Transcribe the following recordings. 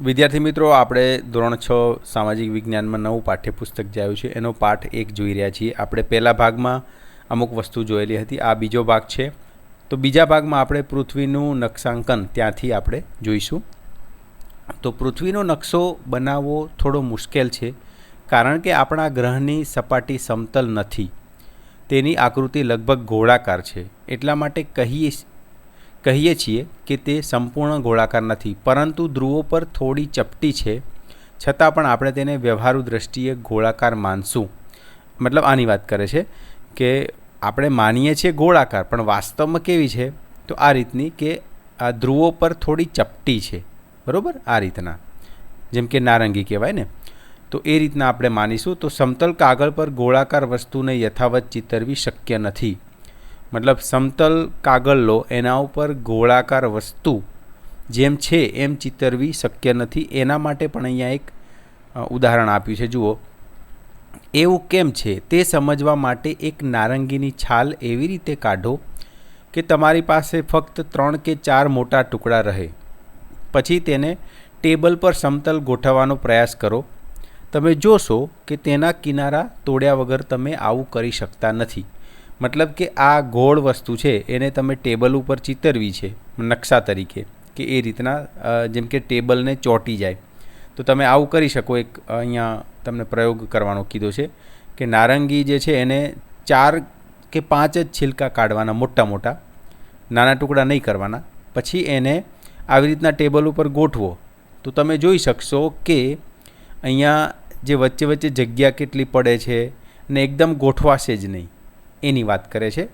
વિદ્યાર્થી મિત્રો, આપણે ધોરણ 6 સામાજિક વિજ્ઞાનમાં નવું પાઠ્યપુસ્તક જે આવ્યું છે એનો પાઠ 1 જોઈ રહ્યા છીએ. આપણે પહેલા ભાગમાં અમુક વસ્તુ જોયેલી હતી, આ બીજો ભાગ છે. તો બીજા ભાગમાં આપણે પૃથ્વીનું નકશાંકન ત્યાંથી આપણે જોઈશું. તો પૃથ્વીનો નકશો બનાવવો થોડો મુશ્કેલ છે, કારણ કે આપણા ગ્રહની સપાટી સમતલ નથી. તેની આકૃતિ લગભગ ગોળાકાર છે. એટલા માટે કહીએ છીએ કે તે સંપૂર્ણ ગોળાકાર નથી, પરંતુ ધ્રુવો પર થોડી ચપટી છે. છતાં પણ આપણે તેને વ્યવહારુ દ્રષ્ટિએ ગોળાકાર માનશું. મતલબ આની વાત કરે છે કે આપણે માનીએ છીએ ગોળાકાર, પણ વાસ્તવમાં કેવી છે? તો આ રીતની કે આ ધ્રુવો પર થોડી ચપટી છે, બરાબર? આ રીતના, જેમ કે નારંગી કહેવાય ને, તો એ રીતના આપણે માનીશું. તો સમતલ કાગળ પર ગોળાકાર વસ્તુને યથાવત ચિતરવી શક્ય નથી. મતલબ સમતલ કાગળ લો, એના ઉપર ગોળાકાર વસ્તુ જેમ છે એમ ચિતરવી શક્ય નથી. એના માટે પણ અહીંયા એક ઉદાહરણ આપ્યું છે, જુઓ. એવું કેમ છે તે સમજવા માટે એક નારંગીની છાલ એવી રીતે કાઢો કે તમારી પાસે ફક્ત 3 કે 4 મોટા ટુકડા રહે. પછી તેને ટેબલ પર સમતલ ગોઠવવાનો પ્રયાસ કરો. તમે જોશો કે તેના કિનારા તોડ્યા વગર તમે આવું કરી શકતા નથી. મતલબ કે આ ગોળ વસ્તુ છે એને તમે ટેબલ ઉપર ચિતરવી છે નકશા તરીકે, કે એ રીતના જેમ કે ટેબલને ચોંટી જાય. તો તમે આવું કરી શકો. એક અહીંયા તમને પ્રયોગ કરવાનો કીધો છે કે નારંગી જે છે એને 4 કે 5 જ છિલકા કાઢવાના, મોટા મોટા, નાના ટુકડા નહીં કરવાના. પછી એને આવી રીતના ટેબલ ઉપર ગોઠવો તો તમે જોઈ શકશો કે અહીંયા જે વચ્ચે વચ્ચે જગ્યા કેટલી પડે છે ને એકદમ ગોઠવાશે જ નહીં, એની વાત કરે છે.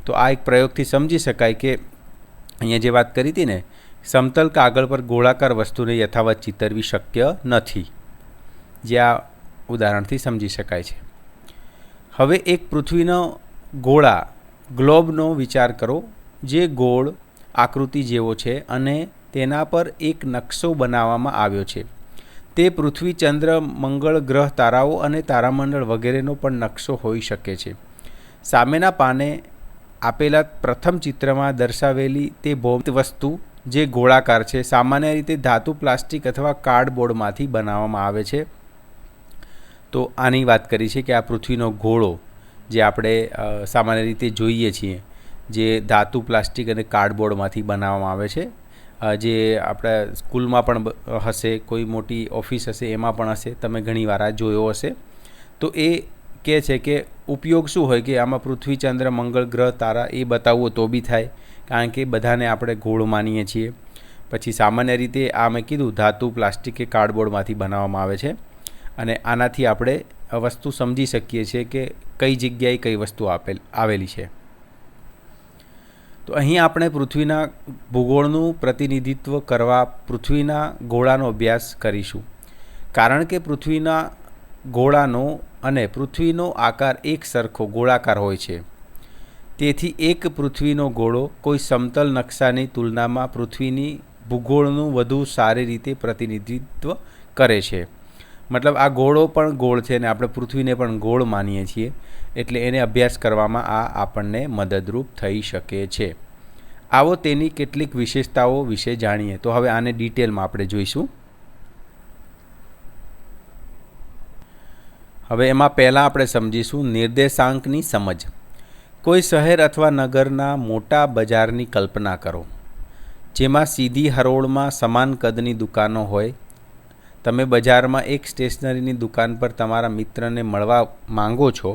તો આ એક પ્રયોગથી સમજી શકાય કે અહીંયા જે વાત કરી હતી ને, સમતલ કાગળ પર ગોળાકાર વસ્તુને યથાવત ચિતરવી શક્ય નથી, જે આ ઉદાહરણથી સમજી શકાય છે. હવે એક પૃથ્વીનો ગોળા ગ્લોબનો વિચાર કરો, જે ગોળ આકૃતિ જેવો છે અને તેના પર એક નકશો બનાવવામાં આવ્યો છે. તે પૃથ્વી, ચંદ્ર, મંગળ ગ્રહ, તારાઓ અને તારામંડળ વગેરેનો પણ નકશો હોઈ શકે છે. સામેના પાને આપેલા પ્રથમ ચિત્રમાં દર્શાવેલી તે ભૌમિતિક વસ્તુ જે ગોળાકાર છે, સામાન્ય રીતે ધાતુ, પ્લાસ્ટિક અથવા કાર્ડબોર્ડમાંથી બનાવવામાં આવે છે. તો આની વાત કરી છે કે આ પૃથ્વીનો ગોળો જે આપણે સામાન્ય રીતે જોઈએ છીએ, જે ધાતુ, પ્લાસ્ટિક અને કાર્ડબોર્ડમાંથી બનાવવામાં આવે છે. જે આપણા સ્કૂલમાં પણ હશે, કોઈ મોટી ઓફિસ હશે એમાં પણ હશે, તમે ઘણીવાર આ જોયો હશે. તો એ કહે છે કે ઉપયોગ શું હોય કે આમાં પૃથ્વી, ચંદ્ર, મંગળ ગ્રહ, તારા એ બતાવવો તો બી થાય, કારણ કે બધાને આપણે ગોળ માનીએ છીએ. પછી સામાન્ય રીતે આ મેં કીધું ધાતુ, પ્લાસ્ટિક કે કાર્ડબોર્ડમાંથી બનાવવામાં આવે છે. અને આનાથી આપણે વસ્તુ સમજી શકીએ છીએ કે કઈ જગ્યાએ કઈ વસ્તુ આવેલી છે. તો અહીં આપણે પૃથ્વીના ભૂગોળનું પ્રતિનિધિત્વ કરવા પૃથ્વીના ગોળાનો અભ્યાસ કરીશું. કારણ કે પૃથ્વીના ગોળાનો અને પૃથ્વીનો આકાર એક સરખો ગોળાકાર હોય છે. તેથી એક પૃથ્વીનો ગોળો કોઈ સમતલ નકશાની તુલનામાં પૃથ્વીની ભૂગોળનું વધુ સારી રીતે પ્રતિનિધિત્વ કરે છે. મતલબ આ ગોળો પણ ગોળ છે અને આપણે પૃથ્વીને પણ ગોળ માનીએ છીએ, એટલે એને અભ્યાસ કરવામાં આ આપણને મદદરૂપ થઈ શકે છે. આવો તેની કેટલીક વિશેષતાઓ વિશે જાણીએ. તો હવે આને ડિટેલમાં આપણે જોઈશું. હવે એમાં પહેલાં આપણે સમજીશું નિર્દેશાંકની સમજ. કોઈ શહેર અથવા નગરના મોટા બજારની કલ્પના કરો, જેમાં સીધી હરોળમાં સમાન કદની દુકાનો હોય. તમે બજારમાં એક સ્ટેશનરીની દુકાન પર તમારા મિત્રને મળવા માંગો છો,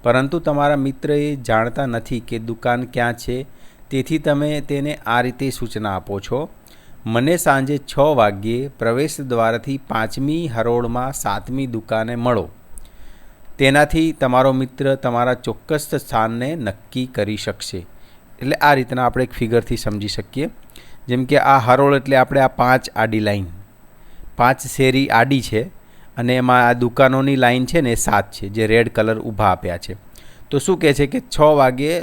પરંતુ તમારા મિત્ર એ જાણતા નથી કે દુકાન ક્યાં છે. તેથી તમે તેને આ રીતે સૂચના આપો છો: મને સાંજે 6 વાગ્યે પ્રવેશ દ્વારથી 5મી હરોળમાં 7મી દુકાને મળો. તેનાથી તમારો મિત્ર તમારા ચોક્કસ સ્થાનને નક્કી કરી શકશે. એટલે આ રીતના આપણે એક ફિગરથી સમજી શકીએ. જેમ કે આ હરોળ એટલે આપણે આ 5 આડી લાઈન, 5 શેરી આડી છે અને એમાં આ દુકાનોની લાઈન છે ને એ 7 છે, જે રેડ કલર ઊભા આપ્યા છે. તો શું કહે છે કે 6 વાગ્યે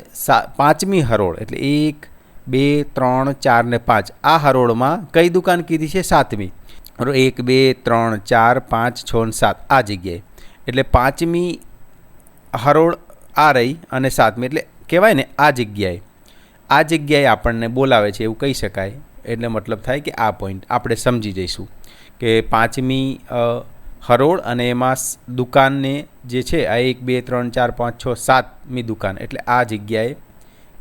5મી હરોળ એટલે 1, 2, 3, 4 ને 5, આ હરોળમાં કઈ દુકાન કીધી છે? 7મી. 1, 2, 3, 4, 5, 6 ને 7 આ જગ્યાએ. એટલે 5મી હરોળ આ રહી અને 7મી, એટલે કહેવાય ને આ જગ્યાએ આપણને બોલાવે છે એવું કહી શકાય. એટલે મતલબ થાય કે આ પોઈન્ટ આપણે સમજી જઈશું કે 5મી હરોળ અને એમાં દુકાનને જે છે આ 1 2 3 4 5 6 7મી દુકાન એટલે આ જગ્યાએ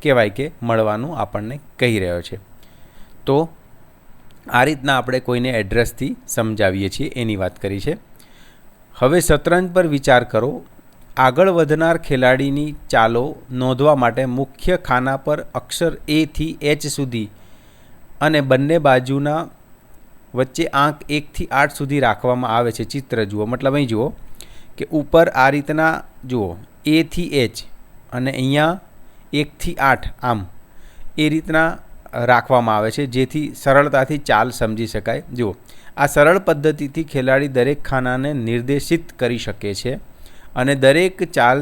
કહેવાય કે મળવાનું આપણને કહી રહ્યો છે. તો આ રીતના આપણે કોઈને એડ્રેસથી સમજાવીએ છીએ એની વાત કરી છે. હવે શતરંજ પર વિચાર કરો. આગળ વધનાર ખેલાડીની ચાલો નોંધવા માટે મુખ્ય ખાના પર અક્ષર A થી H સુધી અને બંને બાજુના વચ્ચે આંક 1 થી 8 સુધી રાખવામાં આવે છે. ચિત્ર જુઓ, મતલબ અહીં જુઓ કે ઉપર આ રીતના જુઓ A થી H અને અહીંયા 1 થી 8 આમ એ રીતના રાખવામાં આવે છે, જેથી સરળતાથી ચાલ સમજી શકાય. જુઓ, આ સરળ પદ્ધતિથી ખેલાડી દરેક ખાનાને નિર્દેશિત કરી શકે છે અને દરેક ચાલ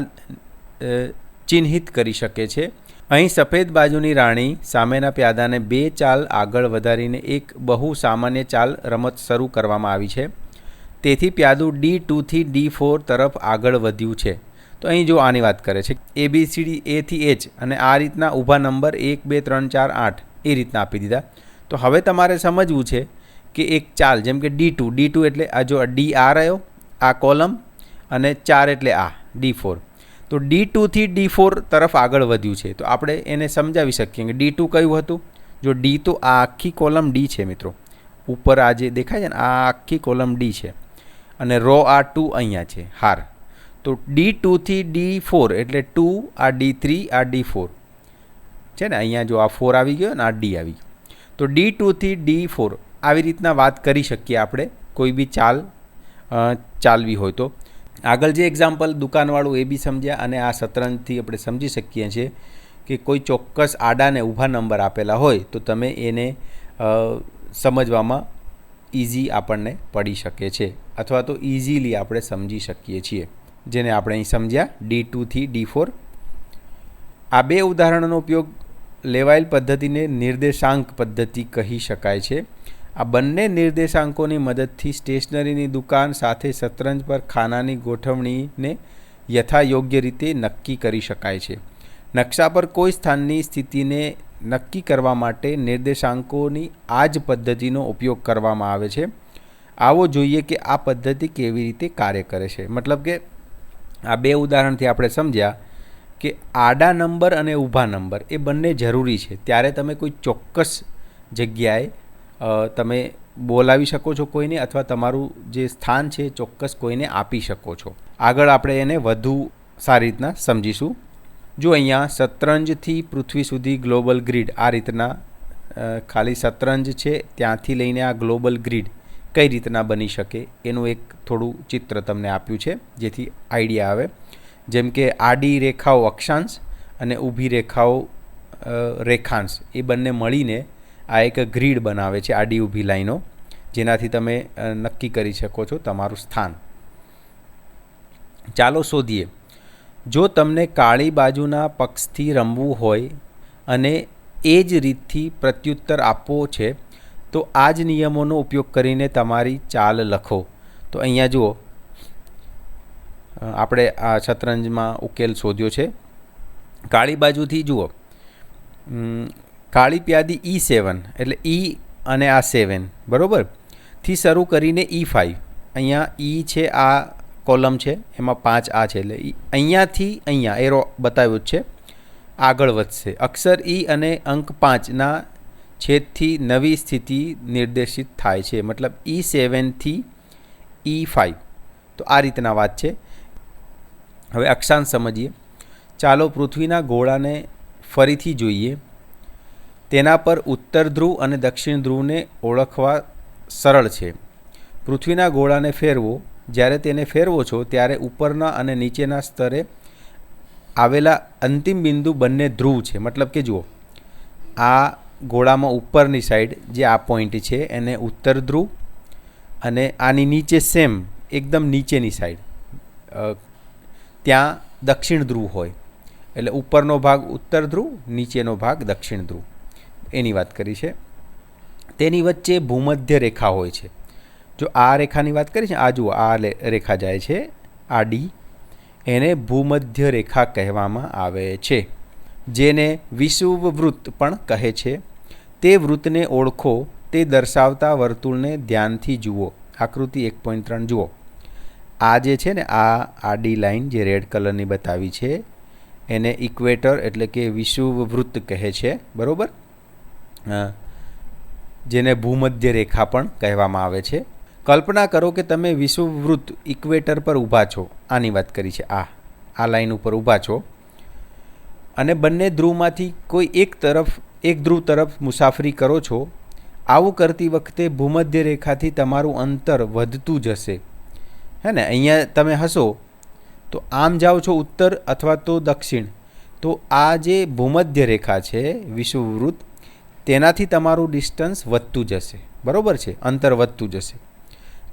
ચિહ્નિત કરી શકે છે. અહીં સફેદ બાજુની રાણી સામેના પ્યાદાને 2 ચાલ આગળ વધારીને એક બહુ સામાન્ય ચાલ રમત શરૂ કરવામાં આવી છે. તેથી પ્યાદું D2 થી D4 તરફ આગળ વધ્યું છે. તો અહીં જો આની વાત કરે છે ABCD A થી H અને આ રીતના ઊભા નંબર 1 2 3 4 8 એ રીતના આપી દીધા. તો હવે તમારે સમજવું છે કે એક ચાલ જેમ કે D2 એટલે આ જો D આ રહ્યો આ કોલમ અને 4 એટલે આ D4. તો D2 થી D4 તરફ આગળ વધ્યું છે. તો આપણે એને સમજાવી શકીએ કે D2 કયું હતું. જો D તો આ આખી કોલમ D છે મિત્રો, ઉપર આ જે દેખાય છે ને આ આખી કોલમ D છે અને રો આ 2 અહીંયા છે હાર. તો D2 થી D4 એટલે 2 આ D3 આ D4 છે ને, અહીંયા જો આ 4 આવી ગયો ને આ D આવી ગયો. તો D2 થી D4 આવી રીતના વાત કરી શકીએ આપણે કોઈ બી ચાલ ચાલવી હોય તો. આગળ જે એક્ઝામ્પલ દુકાનવાળું એ બી સમજ્યા અને આ શતરંજથી આપણે સમજી શકીએ છીએ કે કોઈ ચોક્કસ આડા ને ઊભા નંબર આપેલા હોય તો તમે એને સમજવામાં ઇઝી આપણને પડી શકે છે અથવા તો ઇઝીલી આપણે સમજી શકીએ છીએ, જેને આપણે અહીં સમજ્યા D2 થી D4. આ બે ઉદાહરણોનો ઉપયોગ લેવાયેલ પદ્ધતિને નિર્દેશાંક પદ્ધતિ કહી શકાય છે. આ બંને નિર્દેશાંકોની મદદથી સ્ટેશનરીની દુકાન સાથે શતરંજ પર ખાનાની ગોઠવણીને યથાયોગ્ય રીતે નક્કી કરી શકાય છે. નકશા પર કોઈ સ્થાનની સ્થિતિને નક્કી કરવા માટે નિર્દેશાંકોની આ જ પદ્ધતિનો ઉપયોગ કરવામાં આવે છે. આવો જોઈએ કે આ પદ્ધતિ કેવી રીતે કાર્ય કરે છે. મતલબ કે આ બે ઉદાહરણથી આપણે સમજ્યા કે આડા નંબર અને ઊભા નંબર એ બંને જરૂરી છે. ત્યારે તમે કોઈ ચોક્કસ જગ્યાએ તમે બોલાવી શકો છો કોઈને અથવા તમારું જે સ્થાન છે ચોક્કસ કોઈને આપી શકો છો. આગળ આપણે એને વધુ સારી રીતના સમજીશું. જો અહીંયા શતરંજથી પૃથ્વી સુધી ગ્લોબલ ગ્રીડ આ રીતના ખાલી શતરંજ છે ત્યાંથી લઈને આ ગ્લોબલ ગ્રીડ કઈ રીતના બની શકે એનું એક થોડું ચિત્ર તમને આપ્યું છે જેથી આઈડિયા આવે. જેમ કે આડી રેખાઓ અક્ષાંશ અને ઊભી રેખાઓ રેખાંશ એ બંને મળીને આ એક ગ્રીડ બનાવે છે, આડી ઊભી લાઈનો, જેનાથી તમે નક્કી કરી શકો છો તમારું સ્થાન. ચાલો શોધીએ. જો તમને કાળી બાજુના પક્ષથી રમવું હોય અને એ જ રીતથી પ્રત્યુત્તર આપવો છે તો આ જ નિયમોનો ઉપયોગ કરીને તમારી ચાલ લખો. તો અહીંયા જુઓ આપણે આ શતરંજમાં ઉકેલ શોધ્યો છે. કાળી બાજુથી જુઓ કાળી પ્યાદી E7 એટલે E અને આ 7 બરાબર થી શરૂ કરીને E5. અહીંયા E છે આ કોલમ છે એમાં 5 આ છે એટલે અહીંયાથી અહીંયા એરો બતાવ્યો જ છે આગળ વધશે. અક્ષર E અને અંક 5ના છેદથી નવી સ્થિતિ નિર્દેશિત થાય છે, મતલબ E7 થી E5. તો આ રીતના વાત છે. હવે અક્ષાંશ સમજીએ. ચાલો પૃથ્વીના ગોળાને ફરીથી જોઈએ. તેના પર ઉત્તર ધ્રુવ અને દક્ષિણ ધ્રુવને ઓળખવા સરળ છે. પૃથ્વીના ગોળાને ફેરવો. જ્યારે તેને ફેરવો છો ત્યારે ઉપરના અને નીચેના સ્તરે આવેલા અંતિમ બિંદુ બંને ધ્રુવ છે. મતલબ કે જુઓ આ ગોળામાં ઉપરની સાઈડ જે આ પોઈન્ટ છે એને ઉત્તર ધ્રુવ અને આની નીચે સેમ એકદમ નીચેની સાઈડ ત્યાં દક્ષિણ ધ્રુવ હોય. એટલે ઉપરનો ભાગ ઉત્તર ધ્રુવ, નીચેનો ભાગ દક્ષિણ ધ્રુવ એની વાત કરી છે. તેની વચ્ચે ભૂમધ્ય રેખા હોય છે. જો આ રેખાની વાત કરી છે આ જુઓ આ રેખા જાય છે આ ડી, એને ભૂમધ્ય રેખા કહેવામાં આવે છે, જેને વિષુવવૃત્ત પણ કહે છે. તે વૃત્તને ઓળખો, તે દર્શાવતા વર્તુળને ધ્યાનથી જુઓ. આકૃતિ 1.3 જુઓ. આ જે છે ને આ આડી લાઈન જે રેડ કલરની બતાવી છે એને ઇક્વેટર એટલે કે વિષુવવૃત્ત કહે છે, બરાબર, જેને ભૂમધ્ય રેખા પણ કહેવામાં આવે છે. કલ્પના કરો કે તમે વિષુવવૃત્ત ઇક્વેટર પર ઊભા છો. આની વાત કરી છે. આ લાઈન ઉપર ઊભા છો અને બંને ધ્રુવમાંથી કોઈ એક ધ્રુવ તરફ મુસાફરી કરો છો. આવું કરતી વખતે ભૂમધ્ય રેખાથી તમારું અંતર વધતું જશે. હે ને, અહીંયા તમે હશો તો આમ જાઓ છો ઉત્તર અથવા તો દક્ષિણ, તો આ જે ભૂમધ્ય રેખા છે વિષુવવૃત્ત, તેનાથી તમારું ડિસ્ટન્સ વધતું જશે, બરાબર છે, અંતર વધતું જશે.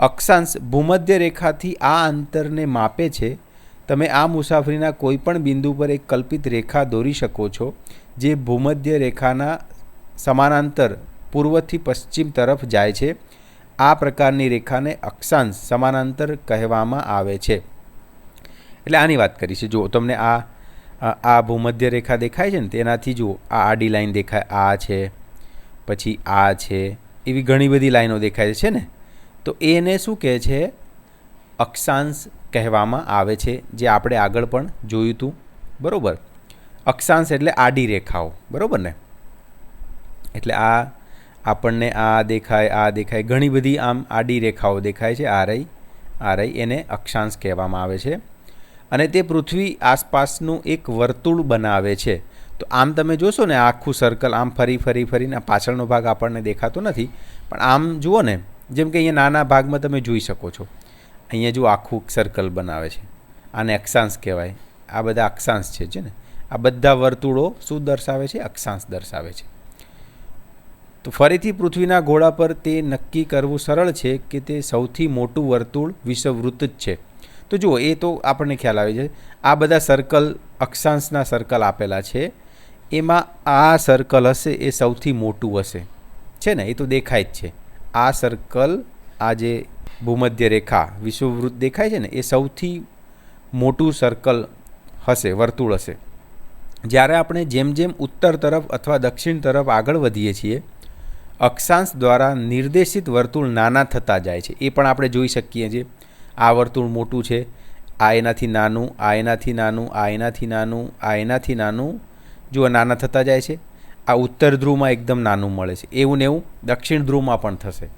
અક્ષાંશ ભૂમધ્ય રેખાથી આ અંતરને માપે છે. તમે આ મુસાફરીના કોઈપણ બિંદુ પર એક કલ્પિત રેખા દોરી શકો છો જે ભૂમધ્ય રેખાના સમાનાંતર પૂર્વથી પશ્ચિમ તરફ જાય છે. આ પ્રકારની રેખાને અક્ષાંશ સમાંતર કહેવામાં આવે છે. એટલે આની વાત કરી છે. જુઓ, તમને આ ભૂમધ્ય રેખા દેખાય છે ને, તેનાથી જુઓ આ આડી લાઈન દેખાય, આ છે, પછી આ છે, એવી ઘણી બધી લાઈનો દેખાય છે ને, તો એને શું કહે છે? અક્ષાંશ કહેવામાં આવે છે, જે આપણે આગળ પણ જોયું હતું, બરાબર. અક્ષાંશ એટલે આડી રેખાઓ, બરાબર ને. એટલે આ આપણને આ દેખાય, ઘણી બધી આમ આડી રેખાઓ દેખાય છે. આ રહી, એને અક્ષાંશ કહેવામાં આવે છે. અને તે પૃથ્વી આસપાસનું એક વર્તુળ બનાવે છે. તો આમ તમે જોશો ને આખું સર્કલ આમ ફરીને પાછળનો ભાગ આપણને દેખાતો નથી, પણ આમ જુઓ ને, જેમ કે અહીંયા નાના ભાગમાં તમે જોઈ શકો છો, અહીંયા જો આખું સર્કલ બનાવે છે, આને અક્ષાંશ કહેવાય. આ બધા અક્ષાંશ છે ને, આ બધા વર્તુળો શું દર્શાવે છે? અક્ષાંશ દર્શાવે છે. તો ફરીથી પૃથ્વીના ગોળા પર તે નક્કી કરવું સરળ છે કે તે સૌથી મોટું વર્તુળ વિષુવવૃત્ત જ છે. તો જુઓ, એ તો આપણને ખ્યાલ આવે છે. આ બધા સર્કલ, અક્ષાંશના સર્કલ આપેલા છે, એમાં આ સર્કલ હશે એ સૌથી મોટું હશે, છે ને, એ તો દેખાય જ છે. આ સર્કલ, આ જે ભૂમધ્ય રેખા વિષુવવૃત્ત દેખાય છે ને, એ સૌથી મોટું સર્કલ હશે, વર્તુળ હશે. જ્યારે આપણે જેમ જેમ ઉત્તર તરફ અથવા દક્ષિણ તરફ આગળ વધીએ છીએ, અક્ષાંશ દ્વારા નિર્દેશિત વર્તુળ નાના થતા જાય છે. એ પણ આપણે જોઈ શકીએ છીએ. આ વર્તુળ મોટું છે, આ એનાથી નાનું, આ એનાથી નાનું, આ એનાથી નાનું, આ એનાથી નાનું, જુઓ નાના થતા જાય છે. આ ઉત્તર ધ્રુવમાં એકદમ નાનું મળે છે. એવું ને એવું દક્ષિણ ધ્રુવમાં પણ થશે.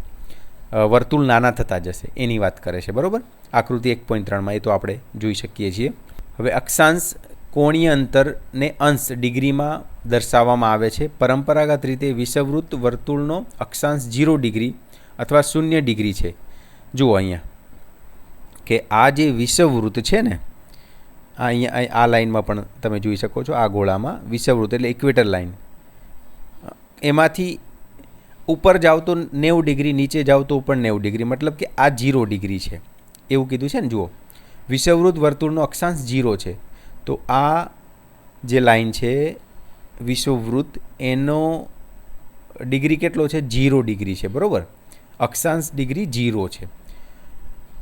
વર્તુળ નાના થતા જશે, એની વાત કરે છે, બરાબર. આકૃતિ 1.3માં એ તો આપણે જોઈ શકીએ છીએ. હવે અક્ષાંશ કોણીય અંતરને અંશ ડિગ્રીમાં દર્શાવવામાં આવે છે. પરંપરાગત રીતે વિષુવવૃત્ત વર્તુળનો અક્ષાંશ 0 ડિગ્રી અથવા 0 ડિગ્રી છે. જુઓ અહીંયા કે આ જે વિષુવવૃત્ત છે ને, અહીંયા આ લાઇનમાં પણ તમે જોઈ શકો છો, આ ગોળામાં વિષુવવૃત્ત એટલે ઇક્વેટર લાઇન, એમાંથી ઉપર જાઓ તો 90 ડિગ્રી, નીચે જાઓ તો ઉપર 90 ડિગ્રી, મતલબ કે આ 0 ડિગ્રી છે એવું કીધું છે ને. જુઓ, વિષુવવૃત્ત વર્તુળનો અક્ષાંશ 0 છે. તો આ જે લાઈન છે વિષુવવૃત્ત, એનો ડિગ્રી કેટલો છે? 0 ડિગ્રી છે, બરાબર. અક્ષાંશ ડિગ્રી 0 છે.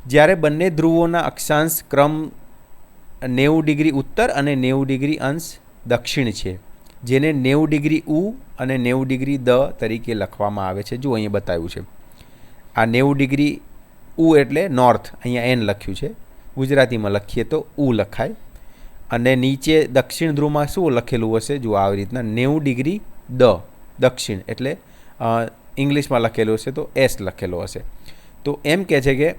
જ્યારે બંને ધ્રુવોના અક્ષાંશ ક્રમ 90 ડિગ્રી ઉત્તર અને 90 ડિગ્રી અંશ દક્ષિણ છે, જેને 90 ડિગ્રી ઉ અને 90 ડિગ્રી દ તરીકે લખવામાં આવે છે. જો અહીંયા બતાવ્યું છે, આ 90 ડિગ્રી ઉ એટલે નોર્થ, અહીંયા એન લખ્યું છે, ગુજરાતીમાં લખીએ તો ઉ લખાય. અને નીચે દક્ષિણ ધ્રુવમાં શું લખેલું હશે? જો આવી રીતના 90 ડિગ્રી દ દક્ષિણ, એટલે ઇંગ્લિશમાં લખેલું હશે તો એસ લખેલો હશે. તો એમ કહે છે કે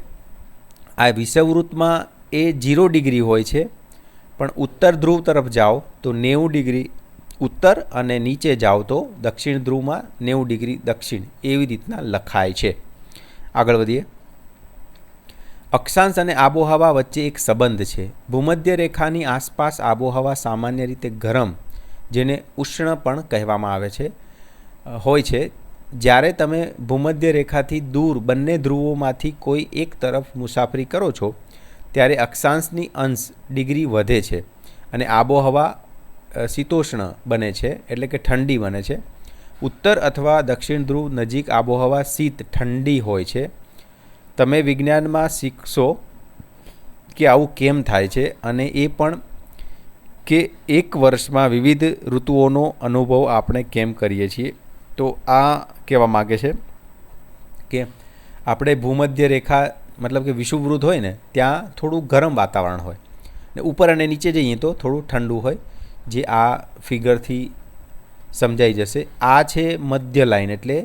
આ વિષુવવૃત્તમાં એ 0 ડિગ્રી હોય છે, પણ ઉત્તર ધ્રુવ તરફ જાઓ તો 90 ડિગ્રી ઉત્તર અને નીચે જાઓ તો દક્ષિણ ધ્રુવમાં 90 ડિગ્રી દક્ષિણ, એવી રીતના લખાય છે. આગળ વધીએ. અક્ષાંશ અને આબોહવા વચ્ચે એક સંબંધ છે. ભૂમધ્ય રેખાની આસપાસ આબોહવા સામાન્ય રીતે ગરમ, જેને ઉષ્ણ પણ કહેવામાં આવે છે, હોય છે. જ્યારે તમે ભૂમધ્ય રેખાથી દૂર બંને ધ્રુવોમાંથી કોઈ એક તરફ મુસાફરી કરો છો, ત્યારે અક્ષાંશની અંશ ડિગ્રી વધે છે અને આબોહવા શીતોષ્ણ બને છે, એટલે કે ઠંડી બને છે. ઉત્તર અથવા દક્ષિણ ધ્રુવ નજીક આબોહવા શીત ઠંડી હોય છે. તમે વિજ્ઞાનમાં શીખશો કે આવું કેમ થાય છે, અને એ પણ કે એક વર્ષમાં વિવિધ ઋતુઓનો અનુભવ આપણે કેમ કરીએ છીએ. તો આ કહેવા માગે છે કે આપણે ભૂમધ્ય રેખા મતલબ કે વિષુવવૃત્ત હોય ને ત્યાં થોડું ગરમ વાતાવરણ હોય ને ઉપર અને નીચે જઈએ તો થોડું ઠંડુ હોય, જે આ ફિગરથી સમજાઈ જશે. આ છે મધ્ય લાઈન એટલે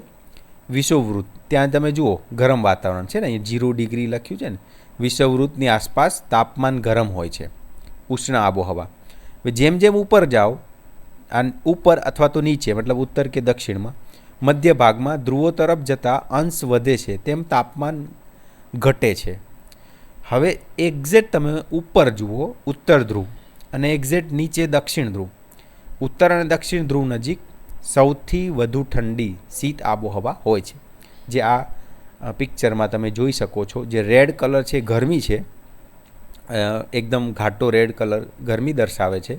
વિષુવવૃત્ત. ત્યાં તમે જુઓ ગરમ વાતાવરણ છે ને, અહીંયા 0 ડિગ્રી લખ્યું છે ને. વિષુવવૃત્તની આસપાસ તાપમાન ગરમ હોય છે, ઉષ્ણ આબોહવા. જેમ જેમ ઉપર જાઓ, ઉપર અથવા તો નીચે મતલબ ઉત્તર કે દક્ષિણમાં, મધ્ય ભાગમાં ધ્રુવો તરફ જતાં અંશ વધે છે તેમ તાપમાન ઘટે છે. હવે એક્ઝેક્ટ તમે ઉપર જુઓ ઉત્તર ધ્રુવ અને એક્ઝેક્ટ નીચે દક્ષિણ ધ્રુવ. ઉત્તર અને દક્ષિણ ધ્રુવ નજીક સૌથી વધુ ઠંડી શીત આબોહવા હોય છે, જે આ પિક્ચરમાં તમે જોઈ શકો છો. જે રેડ કલર છે ગરમી છે, એકદમ ઘાટો રેડ કલર ગરમી દર્શાવે છે.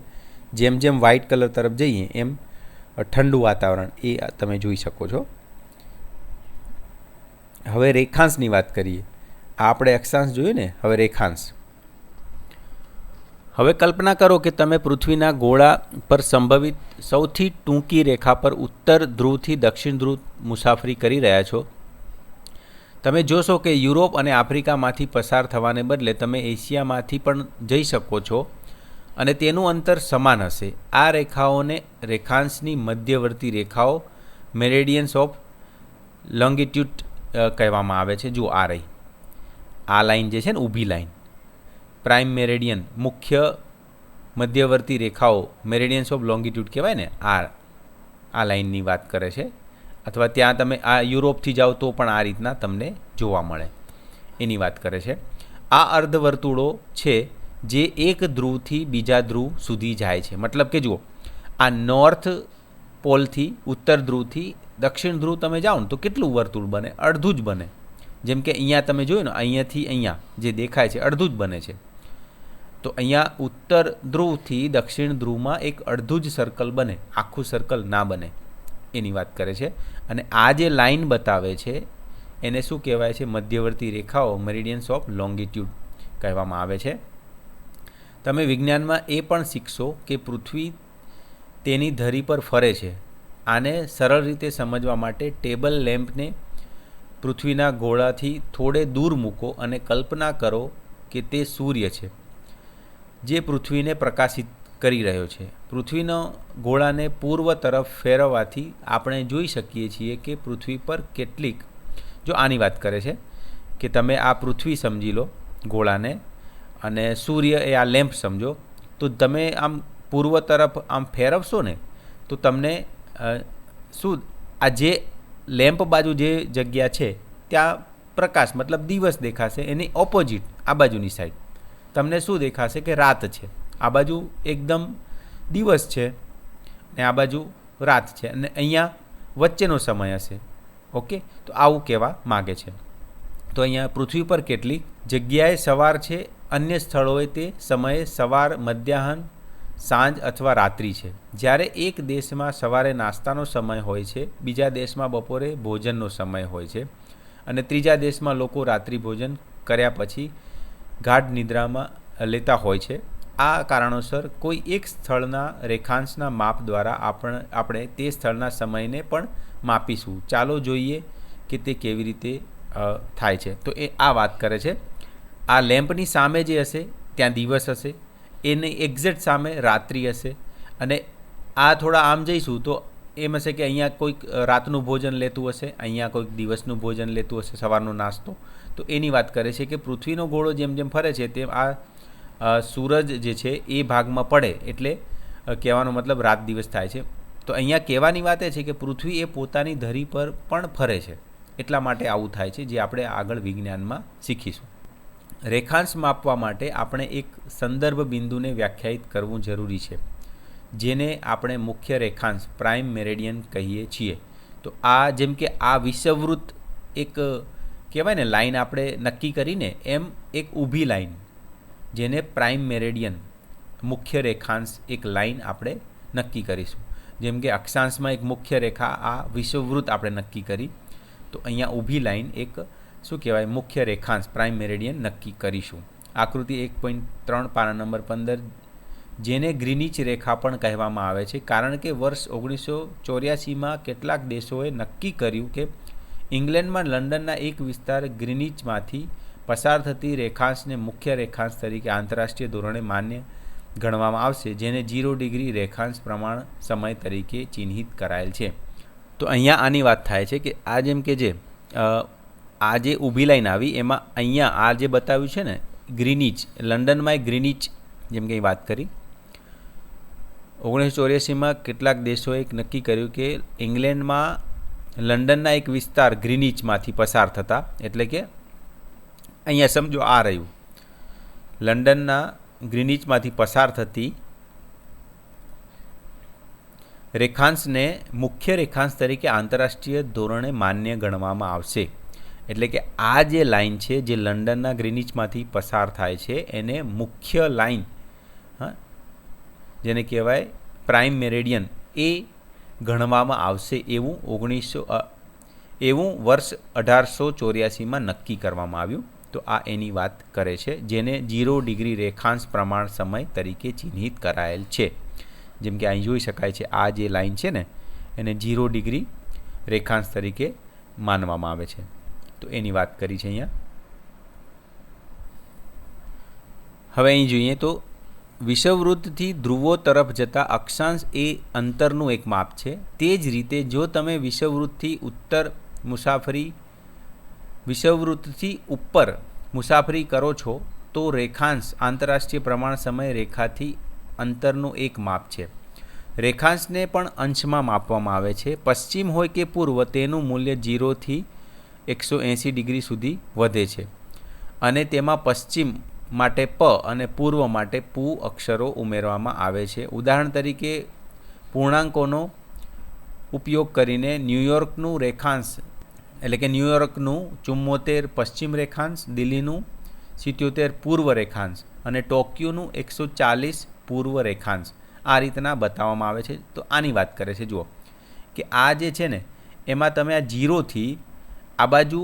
જેમ જેમ વ્હાઇટ કલર તરફ જઈએ એમ ઠંડુ વાતાવરણ એ તમે જોઈ શકો છો. હવે રેખાંશની વાત કરીએ. આપણે અક્ષાંશ જોયું ને, હવે રેખાંશ. હવે કલ્પના કરો કે તમે પૃથ્વીના ગોળા પર સંભવિત સૌથી ટૂંકી રેખા પર ઉત્તર ધ્રુવથી દક્ષિણ ધ્રુવ મુસાફરી કરી રહ્યા છો. તમે જોશો કે યુરોપ અને આફ્રિકામાંથી પસાર થવાને બદલે તમે એશિયામાંથી પણ જઈ શકો છો અને તેનું અંતર સમાન હશે. આ રેખાઓને રેખાંશની મધ્યવર્તી રેખાઓ મેરેડિયન્સ ઓફ લોંગિટ્યુડ કહેવામાં આવે છે. જો આ રહી આ લાઈન જે છે ને ઊભી લાઈન, પ્રાઇમ મેરેડિયન, મુખ્ય મધ્યવર્તી રેખાઓ મેરેડિયન્સ ઓફ લોંગિટ્યુડ કહેવાય ને, આ લાઈનની વાત કરે છે. અથવા ત્યાં તમે આ યુરોપથી જાઓ તો પણ આ રીતના તમને જોવા મળે, એની વાત કરે છે. આ અર્ધવર્તુળો છે જે એક ધ્રુવથી બીજા ધ્રુવ સુધી જાય છે. મતલબ કે જુઓ, આ નોર્થ પોલથી ઉત્તર ધ્રુવથી દક્ષિણ ધ્રુવ તમે જાઓ ને તો કેટલું વર્તુળ બને? અડધું જ બને. જેમ કે અહીંયા તમે જોયું ને, અહીંયાથી અહીંયા જે દેખાય છે અડધું જ બને છે. તો અહીંયા ઉત્તર ધ્રુવથી દક્ષિણ ધ્રુવમાં એક અડધું જ સર્કલ બને, આખું સર્કલ ના બને, એની વાત કરે છે. અને આ જે લાઈન બતાવે છે એને શું કહેવાય છે? મધ્યવર્તી રેખાઓ મેરિડિયન્સ ઓફ લોંગિટ્યુડ કહેવામાં આવે છે. તમે વિજ્ઞાનમાં એ પણ શીખશો કે પૃથ્વી તેની ધરી પર ફરે છે. આને સરળ રીતે સમજવા માટે ટેબલ લેમ્પને પૃથ્વીના ગોળાથી થોડે દૂર મૂકો અને કલ્પના કરો કે તે સૂર્ય છે જે પૃથ્વીને પ્રકાશિત કરી રહ્યો છે. પૃથ્વીનો ગોળાને પૂર્વ તરફ ફેરવવાથી આપણે જોઈ શકીએ છીએ કે પૃથ્વી પર કેટલીક, જો આની વાત કરે છે કે તમે આ પૃથ્વી સમજી લો ગોળાને, અને સૂર્ય એ આ લેમ્પ સમજો, તો તમે આમ પૂર્વ તરફ આમ ફેરવશો ને તો તમને શું, આ જે લેમ્પ બાજુ જે જગ્યા છે ત્યાં પ્રકાશ મતલબ દિવસ દેખાશે. એની ઓપોઝિટ આ બાજુની સાઈડ તમને શું દેખાશે કે રાત છે. આ બાજુ એકદમ દિવસ છે ને આ બાજુ રાત છે, અને અહીંયા વચ્ચેનો સમય હશે. ઓકે, તો આવું કહેવા માગે છે. તો અહીંયા પૃથ્વી પર કેટલીક જગ્યાએ સવાર છે, અન્ય સ્થળોએ તે સમયે સવાર, મધ્યાહન, સાંજ અથવા રાત્રિ છે. જ્યારે એક દેશમાં સવારે નાસ્તાનો સમય હોય છે, બીજા દેશમાં બપોરે ભોજનનો સમય હોય છે, અને ત્રીજા દેશમાં લોકો રાત્રિ ભોજન કર્યા પછી ગાઢ નિદ્રામાં લેતા હોય છે. આ કારણોસર કોઈ એક સ્થળના રેખાંશના માપ દ્વારા આપણે તે સ્થળના સમયને પણ માપીશું. ચાલો જોઈએ કે તે કેવી રીતે થાય છે. તો એ આ વાત કરે છે. આ લેમ્પની સામે જે હશે ત્યાં દિવસ હશે, એની એક્ઝેક્ટ સામે રાત્રિ હશે, અને આ થોડા આમ જઈશું તો એમ હશે કે અહીંયા કોઈક રાતનું ભોજન લેતું હશે, અહીંયા કોઈક દિવસનું ભોજન લેતું હશે, સવારનો નાસ્તો. તો એની વાત કરે છે કે પૃથ્વીનો ગોળો જેમ જેમ ફરે છે તેમ આ સૂરજ જે છે એ ભાગમાં પડે એટલે કહેવાનો મતલબ રાત દિવસ થાય છે. તો અહીંયા કહેવાની વાત એ છે કે પૃથ્વી એ પોતાની ધરી પર પણ ફરે છે, એટલા માટે આવું થાય છે, જે આપણે આગળ વિજ્ઞાનમાં શીખીશું. રેખાંશ માપવા માટે આપણે એક સંદર્ભ બિંદુને વ્યાખ્યાયિત કરવું જરૂરી છે, જેને આપણે મુખ્ય રેખાંશ પ્રાઇમ મેરેડિયન કહીએ છીએ. તો આ જેમ કે આ વિષુવવૃત્ત એક કહેવાય ને લાઈન આપણે નક્કી કરીને, એમ એક ઊભી લાઈન જેને પ્રાઇમ મેરેડિયન મુખ્ય રેખાંશ એક લાઈન આપણે નક્કી કરીશું. જેમ કે અક્ષાંશમાં એક મુખ્ય રેખા આ વિષુવવૃત્ત આપણે નક્કી કરી, તો અહીંયા ઊભી લાઈન એક શું કહેવાય મુખ્ય રેખાંશ પ્રાઇમ મેરેડિયન નક્કી કરીશું. આકૃતિ 1.3 પાના નંબર 15 જેને ગ્રીનિચ રેખા પણ કહેવામાં આવે છે, કારણ કે વર્ષ 1984માં કેટલાક દેશોએ નક્કી કર્યું કે ઇંગ્લેન્ડમાં લંડનના એક વિસ્તાર ગ્રીનિચમાંથી પસાર થતી રેખાંશને મુખ્ય રેખાંશ તરીકે આંતરરાષ્ટ્રીય ધોરણે માન્ય ગણવામાં આવશે, જેને 0 ડિગ્રી રેખાંશ પ્રમાણ સમય તરીકે ચિહ્નિત કરાયેલ છે. તો અહીંયા આની વાત થાય છે કે આ જેમ કે આ જે ઊભી લાઈન આવી એમાં અહીંયા આ જે બતાવ્યું છે ને ગ્રીનિચ, લંડનમાં ગ્રીનિચ જેમ કે વાત કરી 1984માં કેટલાક દેશોએ નક્કી કર્યું કે ઇંગ્લેન્ડમાં લંડનના એક વિસ્તાર ગ્રીનિચમાંથી પસાર થતા, એટલે કે અહીંયા સમજો આ રહ્યું લંડનના ગ્રીનિચમાંથી પસાર થતી રેખાંશને મુખ્ય રેખાંશ તરીકે આંતરરાષ્ટ્રીય ધોરણે માન્ય ગણવામાં આવશે. એટલે કે આ જે લાઈન છે જે લંડનના ગ્રીનિચમાંથી પસાર થાય છે એને મુખ્ય લાઈન, જેને કહેવાય પ્રાઇમ મેરેડિયન, એ ગણવામાં આવશે એવું વર્ષ 1884માં નક્કી કરવામાં આવ્યું. તો આ એની વાત કરે છે, જેને 0 ડિગ્રી રેખાંશ પ્રમાણ સમય તરીકે ચિહ્નિત કરાયેલ છે. જેમ કે અહીં જોઈ શકાય છે આ જે લાઈન છે ને એને 0 ડિગ્રી રેખાંશ તરીકે માનવામાં આવે છે. તો એની વાત કરી છે અહીંયા. હવે અહીં જોઈએ તો વિષુવવૃત્તથી ધ્રુવો તરફ જતા અક્ષાંશ એ અંતરનું એક માપ છે. તે જ રીતે જો તમે વિષુવવૃત્તથી ઉપર મુસાફરી કરો છો તો રેખાંશ આંતરરાષ્ટ્રીય પ્રમાણ સમય રેખાથી અંતરનું એક માપ છે. રેખાંશને પણ અંશમાં માપવામાં આવે છે. પશ્ચિમ હોય કે પૂર્વ તેનું મૂલ્ય 0થી 180 ડિગ્રી સુધી વધે છે અને તેમાં પશ્ચિમ માટે પ અને પૂર્વ માટે પુ અક્ષરો ઉમેરવામાં આવે છે. ઉદાહરણ તરીકે પૂર્ણાંકોનો ઉપયોગ કરીને ન્યૂયોર્કનું રેખાંશ, એટલે કે ન્યૂયોર્કનું 74 પશ્ચિમ રેખાંશ, દિલ્હીનું 77 પૂર્વ રેખાંશ અને ટોક્યોનું 140 પૂર્વ રેખાંશ આ રીતના બતાવવામાં આવે છે. તો આની વાત કરે છે. જુઓ કે આ જે છે ને એમાં તમે આ 0થી આ બાજુ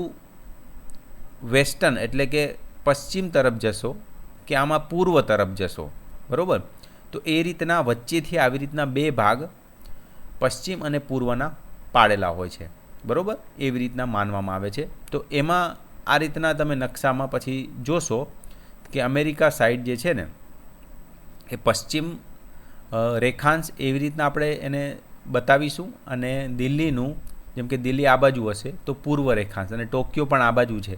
વેસ્ટર્ન એટલે કે પશ્ચિમ તરફ જશો કે આમાં પૂર્વ તરફ જશો, બરાબર? તો એ રીતના વચ્ચેથી આવી રીતના બે ભાગ પશ્ચિમ અને પૂર્વના પાડેલા હોય છે, બરાબર? એવી રીતના માનવામાં આવે છે. તો એમાં આ રીતના તમે નકશામાં પછી જોશો કે અમેરિકા સાઈડ જે છે ને એ પશ્ચિમ રેખાંશ એવી રીતના આપણે એને બતાવીશું અને દિલ્હીનું જેમ કે દિલ્હી આ બાજુ હશે તો પૂર્વ રેખાંશ અને ટોક્યો પણ આ બાજુ છે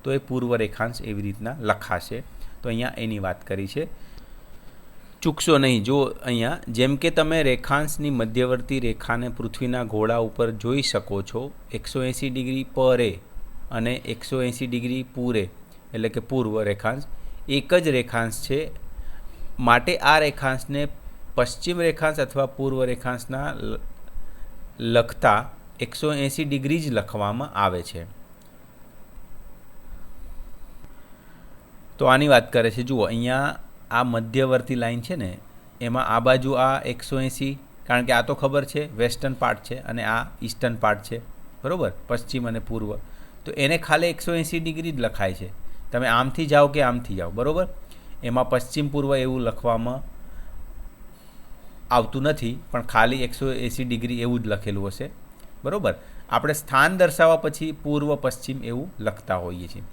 તો એ પૂર્વ રેખાંશ એવી રીતના લખાશે. તો અહીંયા એની વાત કરી છે. ચૂકશો નહીં. જો અહીંયા જેમ કે તમે રેખાંશની મધ્યવર્તી રેખાને પૃથ્વીના ઘોડા ઉપર જોઈ શકો છો 180 ડિગ્રી પરે અને 180 ડિગ્રી પૂરે, એટલે કે પૂર્વ રેખાંશ એક જ રેખાંશ છે. માટે આ રેખાંશને પશ્ચિમ રેખાંશ અથવા પૂર્વ રેખાંશના લખતા 180 ડિગ્રી જ લખવામાં આવે છે. તો આની વાત કરે છે. જુઓ અહીંયા આ મધ્યવર્તી લાઈન છે ને એમાં આ બાજુ આ 180, કારણ કે આ તો ખબર છે વેસ્ટર્ન પાર્ટ છે અને આ ઈસ્ટર્ન પાર્ટ છે, બરાબર? પશ્ચિમ અને પૂર્વ. તો એને ખાલી 180 ડિગ્રી જ લખાય છે. તમે આમથી જાઓ કે આમથી જાઓ, બરાબર? એમાં પશ્ચિમ પૂર્વ એવું લખવામાં આવતું નથી, પણ ખાલી 180 ડિગ્રી એવું જ લખેલું હશે, બરાબર? આપણે સ્થાન દર્શાવવા પછી પૂર્વ પશ્ચિમ એવું લખતા હોઈએ છીએ.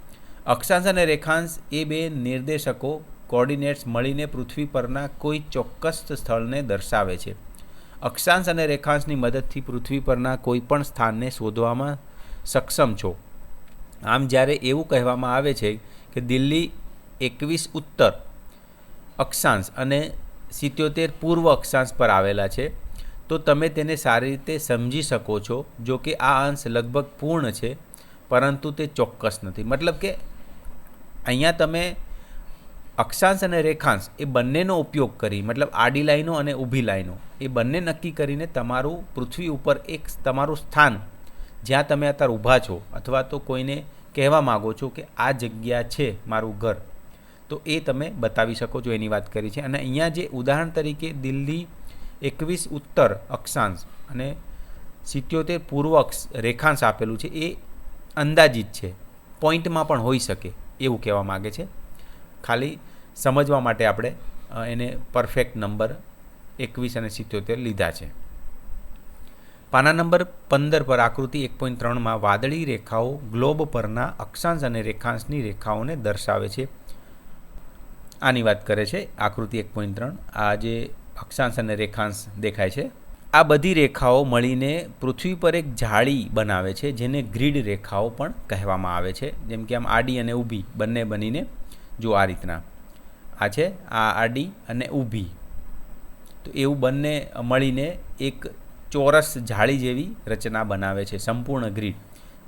અક્ષાંશ અને રેખાંશ એ બે નિર્દેશકો કોઓર્ડિનેટ્સ મળીને પૃથ્વી પરના કોઈ ચોક્કસ સ્થળને દર્શાવે છે. અક્ષાંશ અને રેખાંશની મદદથી પૃથ્વી પરના કોઈ પણ સ્થાનને શોધવામાં સક્ષમ છો. આમ જ્યારે એવું કહેવામાં આવે છે કે દિલ્હી 21 ઉત્તર અક્ષાંશ અને 77 પૂર્વ અક્ષાંશ પર આવેલા છે તો તમે તેને સારી રીતે સમજી શકો છો. જો કે આ અંશ લગભગ પૂર્ણ છે પરંતુ તે ચોક્કસ નથી. મતલબ કે અહીંયા તમે અક્ષાંશ અને રેખાંશ એ બંનેનો ઉપયોગ કરી, મતલબ આડી લાઈનો અને ઊભી લાઈનો એ બંને નક્કી કરીને તમારું પૃથ્વી ઉપર એક તમારું સ્થાન જ્યાં તમે અત્યારે ઊભા છો અથવા તો કોઈને કહેવા માગો છો કે આ જગ્યા છે મારું ઘર, તો એ તમે બતાવી શકો છો, એની વાત કરી છે. અને અહીંયા જે ઉદાહરણ તરીકે દિલ્હી 21 ઉત્તર અક્ષાંશ અને 77 પૂર્વ રેખાંશ આપેલું છે એ અંદાજિત છે, પોઈન્ટમાં પણ હોઈ શકે એવું કહેવા માગે છે. ખાલી સમજવા માટે આપણે એને પરફેક્ટ નંબર 21 અને 77 લીધા છે. પાના નંબર 15 પર આકૃતિ 1.3માં વાદળી રેખાઓ ગ્લોબ પરના અક્ષાંશ અને રેખાંશની રેખાઓને દર્શાવે છે. આની વાત કરે છે આકૃતિ 1.3. આ જે અક્ષાંશ અને રેખાંશ દેખાય છે, આ બધી રેખાઓ મળીને પૃથ્વી પર એક જાળી બનાવે છે, જેને ગ્રીડ રેખાઓ પણ કહેવામાં આવે છે. જેમ કે આમ આડી અને ઊભી બંને બનીને જો આ રીતના આ છે, આ આડી અને ઊભી, તો એવું બંને મળીને એક ચોરસ જાળી જેવી રચના બનાવે છે, સંપૂર્ણ ગ્રીડ.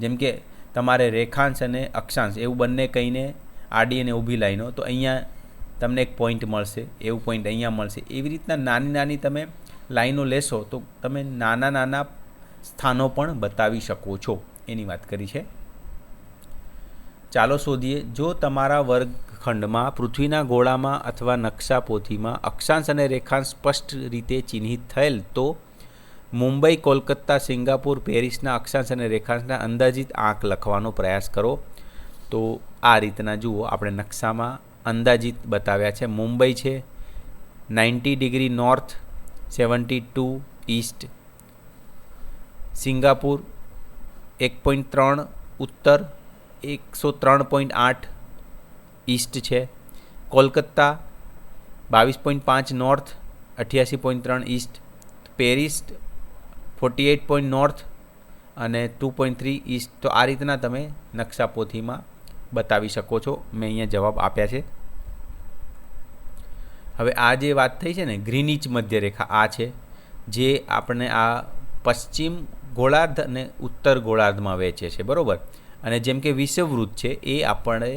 જેમ કે તમારે રેખાંશ અને અક્ષાંશ એવું બંને કહીને આડી અને ઊભી લાઈનો, તો અહીંયા તમને એક પોઈન્ટ મળશે, એવું પોઈન્ટ અહીંયા મળશે. એવી રીતના નાની નાની તમે લાઈનો લેશો તો તમે નાના નાના સ્થાનો પણ બતાવી શકો છો, એની વાત કરી છે. ચાલો શોધીએ. જો તમારા વર્ગખંડમાં પૃથ્વીના ગોળામાં અથવા નકશા પોથીમાં અક્ષાંશ અને રેખાંશ સ્પષ્ટ રીતે ચિહ્નિત થયેલ, તો મુંબઈ, કોલકાતા, સિંગાપુર, પેરિસના અક્ષાંશ અને રેખાંશના અંદાજિત આંક લખવાનો પ્રયાસ કરો. તો આ રીતના જુઓ, આપણે નકશામાં અંદાજિત બતાવ્યા છે. મુંબઈ છે 90 ડિગ્રી નોર્થ, 72 ઈસ્ટ. સિંગાપુર 1.3 ઉત્તર, 103.8 ઈસ્ટ છે. Kolkata 22.5 north, 88.3 East. Paris 48 north અને 2.3 ઈસ્ટ. તો આ રીતના તમે નકશા પોથીમાં બતાવી શકો છો. મેં અહીંયા જવાબ આપ્યા છે. હવે આ જે વાત થઈ છે ને ગ્રીનિચ મધ્યરેખા, આ છે જે આપણે આ પશ્ચિમ ગોળાર્ધ અને ઉત્તર ગોળાર્ધમાં વહેંચે છે, બરાબર. અને જેમ કે વિષુવવૃત્ત છે એ આપણે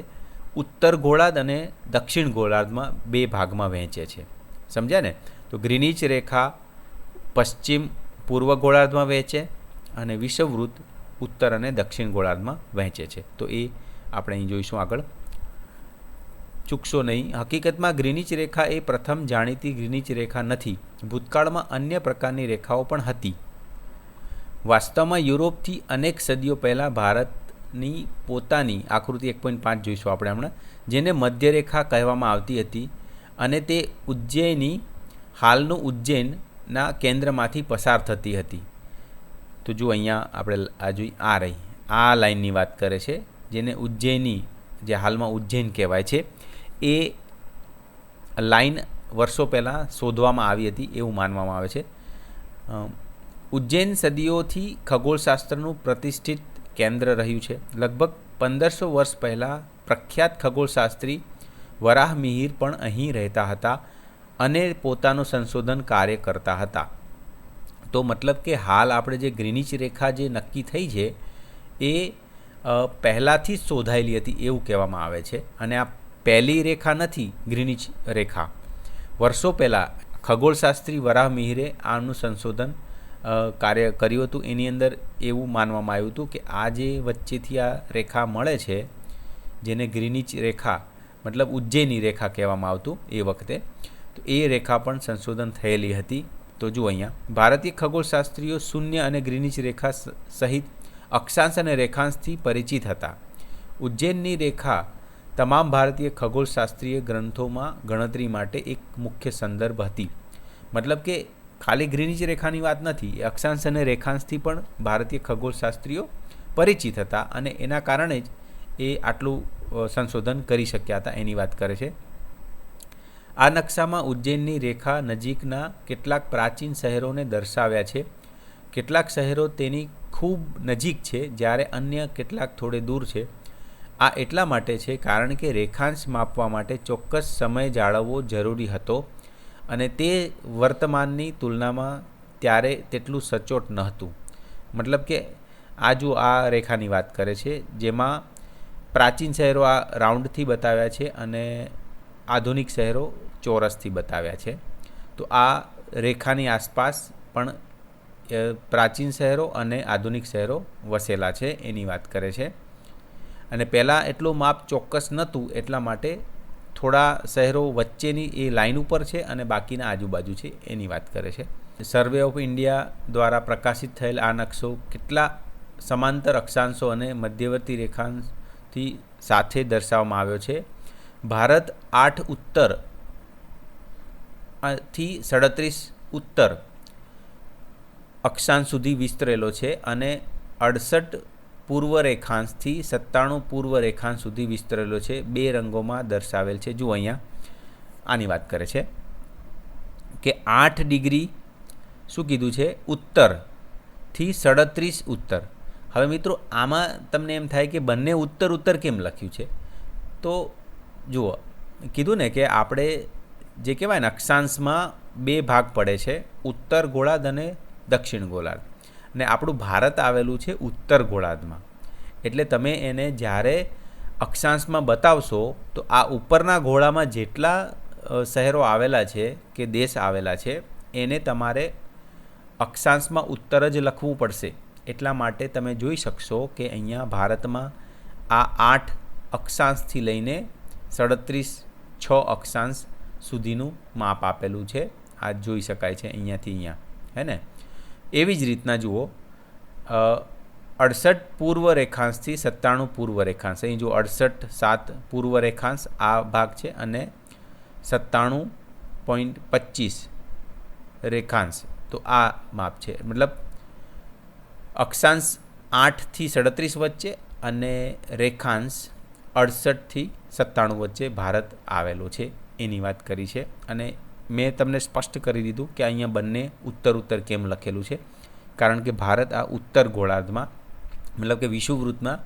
ઉત્તર ગોળાર્ધ અને દક્ષિણ ગોળાર્ધમાં બે ભાગમાં વહેંચે છે, સમજ્યા ને. તો ગ્રીનિચ રેખા પશ્ચિમ પૂર્વ ગોળાર્ધમાં વહેંચે અને વિષુવવૃત્ત ઉત્તર અને દક્ષિણ ગોળાર્ધમાં વહેંચે છે. તો એ આપણે અહીં જોઈશું આગળ. ચૂકશો નહીં. હકીકતમાં ગ્રીનિચ રેખા એ પ્રથમ જાણીતી ગ્રીનિચ રેખા નથી. ભૂતકાળમાં અન્ય પ્રકારની રેખાઓ પણ હતી. વાસ્તવમાં યુરોપથી અનેક સદીઓ પહેલાં ભારતની પોતાની આકૃતિ 1.5 જોઈશું આપણે હમણાં, જેને મધ્યરેખા કહેવામાં આવતી હતી, અને તે ઉજ્જૈની હાલનું ઉજ્જૈનના કેન્દ્રમાંથી પસાર થતી હતી. તો જો અહીંયા આપણે આ જોઈ, આ રહી આ લાઈનની વાત કરે છે, જેને ઉજ્જૈની, જે હાલમાં ઉજ્જૈન કહેવાય છે, એ લાઈન વર્ષો પહેલાં શોધવામાં આવી હતી એવું માનવામાં આવે છે. ઉજ્જૈન સદીઓથી ખગોળશાસ્ત્રનું પ્રતિષ્ઠિત કેન્દ્ર રહ્યું છે. લગભગ 1500 વર્ષ પહેલાં પ્રખ્યાત ખગોળશાસ્ત્રી વરાહ મિહિર પણ અહીં રહેતા હતા અને પોતાનું સંશોધન કાર્ય કરતા હતા. તો મતલબ કે હાલ આપણે જે ગ્રીનિચ રેખા જે નક્કી થઈ છે એ પહેલાંથી જ શોધાયેલી હતી એવું કહેવામાં આવે છે. અને આ પહેલી રેખા નથી ગ્રીનિચ રેખા. વર્ષો પહેલાં ખગોળશાસ્ત્રી વરાહ મિહિરે આનું સંશોધન કાર્ય કર્યું હતું. એની અંદર એવું માનવામાં આવ્યું હતું કે આ જે વચ્ચેથી આ રેખા મળે છે, જેને ગ્રીનિચ રેખા મતલબ ઉજ્જૈની રેખા કહેવામાં આવતું એ વખતે, તો એ રેખા પણ સંશોધન થયેલી હતી. તો જુઓ અહીંયા ભારતીય ખગોળશાસ્ત્રીઓ શૂન્ય અને ગ્રીનિચ રેખા સહિત અક્ષાંશ અને રેખાંશથી પરિચિત હતા. ઉજ્જૈનની રેખા તમામ ભારતીય ખગોળશાસ્ત્રીય ગ્રંથોમાં ગણતરી માટે એક મુખ્ય સંદર્ભ હતી. મતલબ કે ખાલી ગ્રીનિચ રેખાની વાત નથી, અક્ષાંશ અને રેખાંશથી પણ ભારતીય ખગોળશાસ્ત્રીઓ પરિચિત હતા અને એના કારણે જ એ આટલું સંશોધન કરી શક્યા હતા એની વાત કરે છે. આ નકશામાં ઉજ્જૈનની રેખા નજીકના કેટલાક પ્રાચીન શહેરોને દર્શાવ્યા છે. કેટલાક શહેરો તેની ખૂબ નજીક છે જ્યારે અન્ય કેટલાક થોડે દૂર છે. આ એટલા માટે છે કારણ કે રેખાંશ માપવા માટે ચોક્કસ સમય જાળવવો જરૂરી હતો અને તે વર્તમાનની તુલનામાં ત્યારે તેટલું સચોટ ન હતું. મતલબ કે આ જો આ રેખાની વાત કરે છે, જેમાં પ્રાચીન શહેરો આ રાઉન્ડથી બતાવ્યા છે અને આધુનિક શહેરો ચોરસથી બતાવ્યા છે. તો આ રેખાની આસપાસ પણ પ્રાચીન શહેરો અને આધુનિક શહેરો વસેલા છે એની વાત કરે છે. અને પહેલાં એટલું માપ ચોક્કસ નહોતું, એટલા માટે થોડા શહેરો વચ્ચેની એ લાઈન ઉપર છે અને બાકીના આજુબાજુ છે એની વાત કરે છે. સર્વે ઓફ ઇન્ડિયા દ્વારા પ્રકાશિત થયેલ આ નકશો કેટલા સમાંતર અક્ષાંશો અને મધ્યવર્તી રેખાંશથી સાથે દર્શાવવામાં આવ્યો છે. ભારત 8 ઉત્તર થી 37 ઉત્તર અક્ષાંશ સુધી વિસ્તરેલો છે અને 68 પૂર્વ રેખાંશથી 97 પૂર્વ રેખાંશ સુધી વિસ્તરેલો છે. 2 રંગોમાં દર્શાવેલ છે. જુઓ અહીંયા આની વાત કરે છે કે 8 ડિગ્રી શું કીધું છે, ઉત્તરથી 37 ઉત્તર. હવે મિત્રો આમાં તમને એમ થાય કે બંને ઉત્તર ઉત્તર કેમ લખ્યું છે? તો જુઓ કીધું ને કે આપણે જે કહેવાય ને અક્ષાંશમાં 2 ભાગ પડે છે, ઉત્તર ગોળાર્ધ અને દક્ષિણ ગોળાર્ધ. ને આપણું ભારત આવેલું છે ઉત્તર ગોળાર્ધમાં. એટલે તમે એને જ્યારે અક્ષાંશમાં બતાવશો તો આ ઉપરના ગોળામાં જેટલા શહેરો આવેલા છે કે દેશ આવેલા છે એને તમારે અક્ષાંશમાં ઉત્તર જ લખવું પડશે. એટલા માટે તમે જોઈ શકશો કે અહીંયા ભારતમાં આ 8 અક્ષાંશથી લઈને 6 અક્ષાંશ સુધીનું માપ આપેલું છે. આ જોઈ શકાય છે અહીંયાથી અહીંયા, હે ને. એવી જ રીતના જુઓ 68 પૂર્વ રેખાંશથી 97 પૂર્વ રેખાંશ. અહીં જો 68.7 પૂર્વ રેખાંશ આ ભાગ છે અને 97.25 રેખાંશ તો આ માપ છે. મતલબ અક્ષાંશ 8 થી 37 વચ્ચે અને રેખાંશ 68 થી 97 વચ્ચે ભારત આવેલો છે એની વાત કરી છે. અને મેં તમને સ્પષ્ટ કરી દીધું કે અહીંયા બંને ઉત્તર ઉત્તર કેમ લખેલું છે, કારણ કે ભારત આ ઉત્તર ગોળાર્ધમાં મતલબ કે વિષુવવૃત્તમાં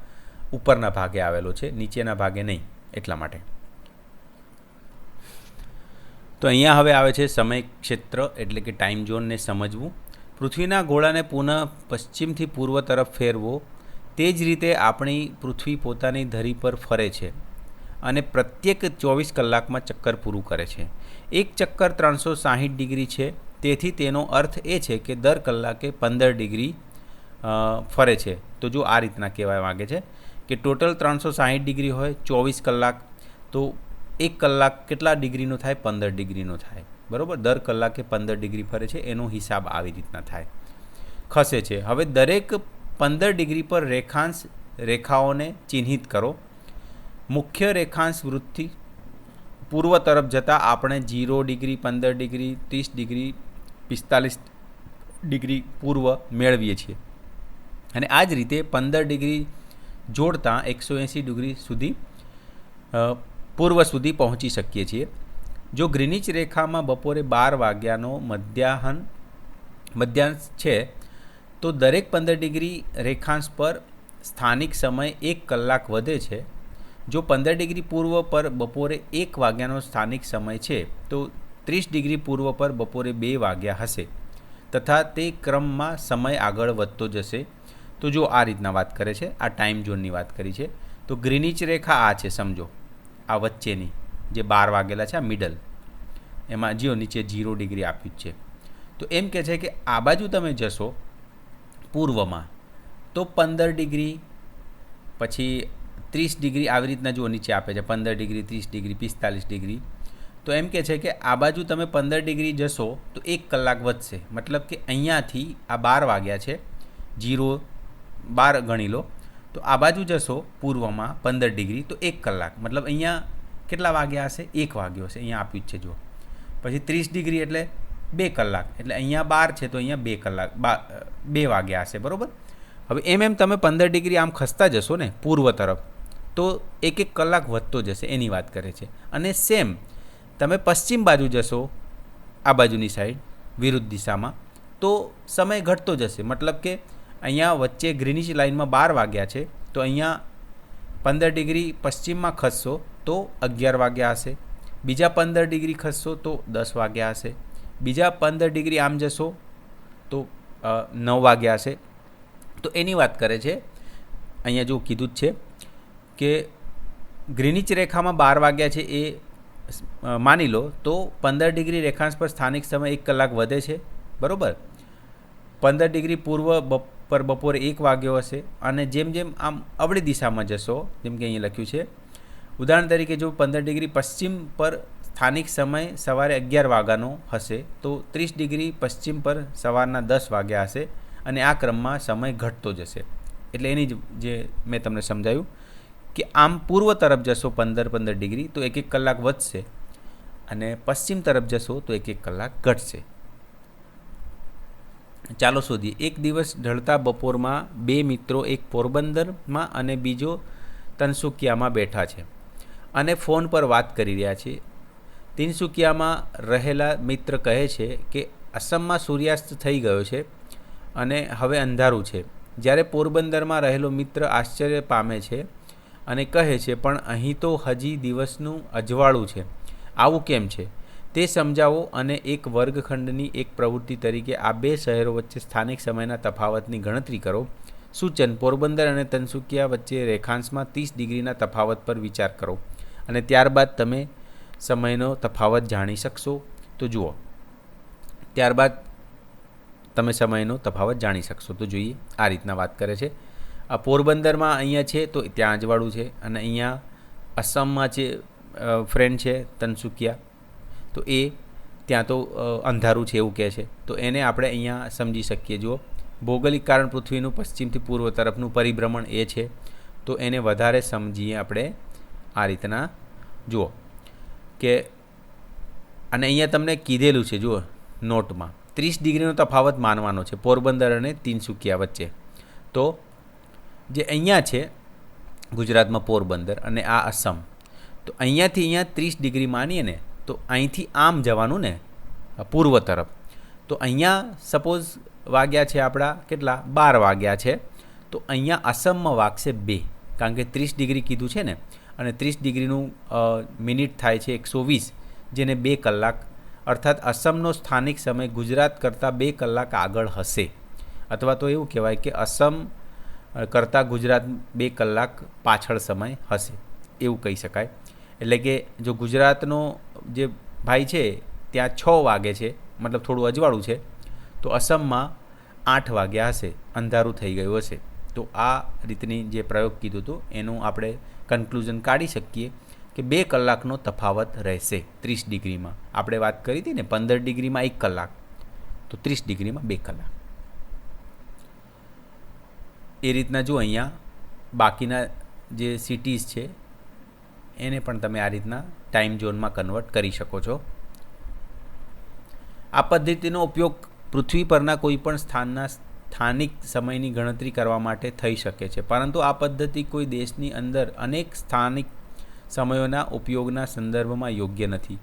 ઉપરના ભાગે આવેલો છે, નીચેના ભાગે નહીં, એટલા માટે. તો અહીંયા હવે આવે છે સમય ક્ષેત્ર એટલે કે ટાઈમ ઝોનને સમજવું. પૃથ્વીના ગોળાને પુનઃ પશ્ચિમથી પૂર્વ તરફ ફેરવો. તે જ રીતે આપણી પૃથ્વી પોતાની ધરી પર ફરે છે અને પ્રત્યેક 24 કલાકમાં ચક્કર પૂરું કરે છે. એક ચક્કર 360 ડિગ્રી છે. તેથી તેનો અર્થ એ છે કે દર કલાકે 15 ડિગ્રી ફરે છે. તો જો આ રીતના કહેવા માગે છે કે ટોટલ 360 ડિગ્રી હોય 24 કલાક, તો 1 કલાક કેટલા ડિગ્રીનો થાય? 15 ડિગ્રીનો થાય, બરાબર. દર કલાકે 15 ડિગ્રી ફરે છે, એનો હિસાબ આવી રીતના થાય, ખસે છે. હવે દરેક 15 ડિગ્રી પર રેખાઓને ચિહ્નિત કરો. મુખ્ય રેખાંશ વૃત્તથી પૂર્વ તરફ જતાં આપણે 0 ડિગ્રી, 15 ડિગ્રી, 30 ડિગ્રી, 45 ડિગ્રી પૂર્વ મેળવીએ છીએ. અને આ જ રીતે 15 ડિગ્રી જોડતાં 180 ડિગ્રી સુધી પૂર્વ સુધી પહોંચી શકીએ છીએ. જો ગ્રીનિચ રેખામાં બપોરે 12 વાગ્યાનો મધ્યાંશ છે તો દરેક 15 ડિગ્રી રેખાંશ પર સ્થાનિક સમય 1 કલાક વધે છે. જો 15 ડિગ્રી પૂર્વ પર બપોરે 1 વાગ્યાનો સ્થાનિક સમય છે તો 30 ડિગ્રી પૂર્વ પર બપોરે 2 વાગ્યા હશે તથા તે ક્રમમાં સમય આગળ વધતો જશે. તો જો આ રીતના વાત કરે છે, આ ટાઈમ ઝોનની વાત કરી છે. તો ગ્રીનિચ રેખા આ છે, સમજો આ વચ્ચેની જે 12 વાગેલા છે, આ મિડલ, એમાં જીઓ નીચે 0 ડિગ્રી આપ્યું જ છે. તો એમ કહે છે કે આ બાજુ તમે જશો પૂર્વમાં તો 15 ડિગ્રી, પછી 30 ડિગ્રી, આવી રીતના જો નીચે આપે છે 15 ડિગ્રી, 30 ડિગ્રી, 45 ડિગ્રી. તો એમ કહે છે કે આ બાજુ તમે 15 ડિગ્રી જશો તો 1 કલાક વધશે. મતલબ કે અહીંયાથી આ 12 વાગ્યા છે, 0 12 ગણી લો, તો આ બાજુ જશો પૂર્વમાં 15 ડિગ્રી તો 1 કલાક. મતલબ અહીંયા કેટલા વાગ્યા હશે? 1 વાગ્યો હશે, અહીંયા આપ્યું જ છે જુઓ. પછી 30 ડિગ્રી એટલે 2 કલાક, એટલે અહીંયા 12 છે તો અહીંયા 2 કલાક 2 વાગ્યા હશે, બરાબર. હવે એમ તમે 15 ડિગ્રી આમ ખસતા જશો ને પૂર્વ તરફ તો 1 કલાક વધતો જશે, એની વાત કરે છે. અને સેમ તમે પશ્ચિમ બાજુ જશો, આ બાજુની સાઈડ વિરુદ્ધ દિશામાં, તો સમય ઘટતો જશે. મતલબ કે અહીંયા વચ્ચે ગ્રીનિચ લાઇનમાં 12 વાગ્યા છે તો અહીંયા 15 ડિગ્રી પશ્ચિમમાં ખસશો તો 11 વાગ્યા હશે. બીજા 15 ડિગ્રી ખસશો તો 10 વાગ્યા હશે. બીજા 15 ડિગ્રી આમ જશો તો 9 વાગ્યા હશે. તો એની વાત કરે છે. અહીંયા જો કીધું જ છે કે ગ્રીનિચ રેખામાં 12 વાગ્યા છે એ માની લો તો 15 ડિગ્રી રેખાંશ પર સ્થાનિક સમય 1 કલાક વધે છે, બરાબર. 15 ડિગ્રી પૂર્વ પર બપોરે 1 વાગ્યો હશે. અને જેમ જેમ આમ અવળી દિશામાં જશો, જેમ કે અહીં લખ્યું છે, ઉદાહરણ તરીકે જો 15 ડિગ્રી પશ્ચિમ પર સ્થાનિક સમય સવારે 11 વાગ્યાનો હશે તો 30 ડિગ્રી પશ્ચિમ પર સવારના 10 વાગ્યા હશે. અને આ ક્રમમાં સમય ઘટતો જશે. એટલે એની જે મેં તમને સમજાવ્યું કે આમ પૂર્વ તરફ જશો 15 ડિગ્રી તો 1 કલાક વધશે. અને પશ્ચિમ તરફ જશો તો 1 કલાક ઘટશે. ચાલો શોધીએ. એક દિવસ ઢળતા બપોરમાં 2 મિત્રો, એક પોરબંદરમાં અને બીજો તનસુકિયામાં બેઠા છે અને ફોન પર વાત કરી રહ્યા છે. તિનસુકિયામાં રહેલા મિત્ર કહે છે કે અસમમાં સૂર્યાસ્ત થઈ ગયો છે અને હવે અંધારું છે, જ્યારે પોરબંદરમાં રહેલો મિત્ર આશ્ચર્ય પામે છે અને કહે છે પણ અહીં તો હજી દિવસનું અજવાળું છે, આવું કેમ છે તે સમજાવો અને એક વર્ગખંડની એક પ્રવૃત્તિ તરીકે આ 2 શહેરો વચ્ચે સ્થાનિક સમયના તફાવતની ગણતરી કરો. સૂચન: પોરબંદર અને તનસુકિયા વચ્ચે રેખાંશમાં 30 ડિગ્રીના તફાવત પર વિચાર કરો અને ત્યારબાદ તમે સમયનો તફાવત જાણી શકશો. તો જુઓ, ત્યારબાદ તમે સમયનો તફાવત જાણી શકશો. તો જોઈએ, આ રીતના વાત કરે છે. આ પોરબંદરમાં અહીંયા છે તો ત્યાં અજવાળું છે અને અહીંયા અસમમાં છે ફ્રેન્ડ છે તનસુકિયા, તો એ ત્યાં તો અંધારું છે એવું કહે છે. તો એને આપણે અહીંયા સમજી શકીએ. જુઓ, ભૌગોલિક કારણ પૃથ્વીનું પશ્ચિમથી પૂર્વ તરફનું પરિભ્રમણ એ છે, તો એને વધારે સમજીએ આપણે આ રીતના. જુઓ કે અને અહીંયા તમને કીધેલું છે, જુઓ નોટમાં 30 ડિગ્રીનો તફાવત માનવાનો છે પોરબંદર અને તિનસુકિયા વચ્ચે. તો જે અહીંયા છે ગુજરાતમાં પોરબંદર અને આ અસમ, તો અહીંયાથી અહીંયા 30 ડિગ્રી માનીએ ને, તો અહીંથી આમ જવાનું ને પૂર્વ તરફ. તો અહીંયા સપોઝ વાગ્યા છે આપણા કેટલા 12 વાગ્યા છે, તો અહીંયા અસમમાં વાગશે 2, કારણ કે 30 ડિગ્રી કીધું છે ને, અને 30 ડિગ્રીનું મિનિટ થાય છે 120, જેને 2 કલાક, અર્થાત અસમનો સ્થાનિક સમય ગુજરાત કરતાં 2 કલાક આગળ હશે, અથવા તો એવું કહેવાય કે અસમ કરતાં ગુજરાત 2 કલાક પાછળ સમય હશે, એવું કહી શકાય. એટલે કે જો ગુજરાતનો જે ભાઈ છે ત્યાં 6 વાગે છે, મતલબ થોડું અજવાળું છે, તો અસમમાં 8 વાગ્યા હશે, અંધારું થઈ ગયું હશે. તો આ રીતની જે પ્રયોગ કીધું હતું એનું આપણે કન્ક્લુઝન કાઢી શકીએ કે 2 કલાકનો તફાવત રહેશે 30 ડિગ્રીમાં. આપણે વાત કરી હતી ને 15 ડિગ્રીમાં 1 કલાક, તો 30 ડિગ્રીમાં 2 કલાક. એ રીતના જો અહીંયા બાકીના જે સિટીઝ છે એને પણ તમે આ રીતના ટાઈમ ઝોનમાં કન્વર્ટ કરી શકો છો. આ પદ્ધતિનો ઉપયોગ પૃથ્વી પરના કોઈપણ સ્થાનના સ્થાનિક સમયની ગણતરી કરવા માટે થઈ શકે છે, પરંતુ આ પદ્ધતિ કોઈ દેશની અંદર અનેક સ્થાનિક સમયોના ઉપયોગના સંદર્ભમાં યોગ્ય નથી.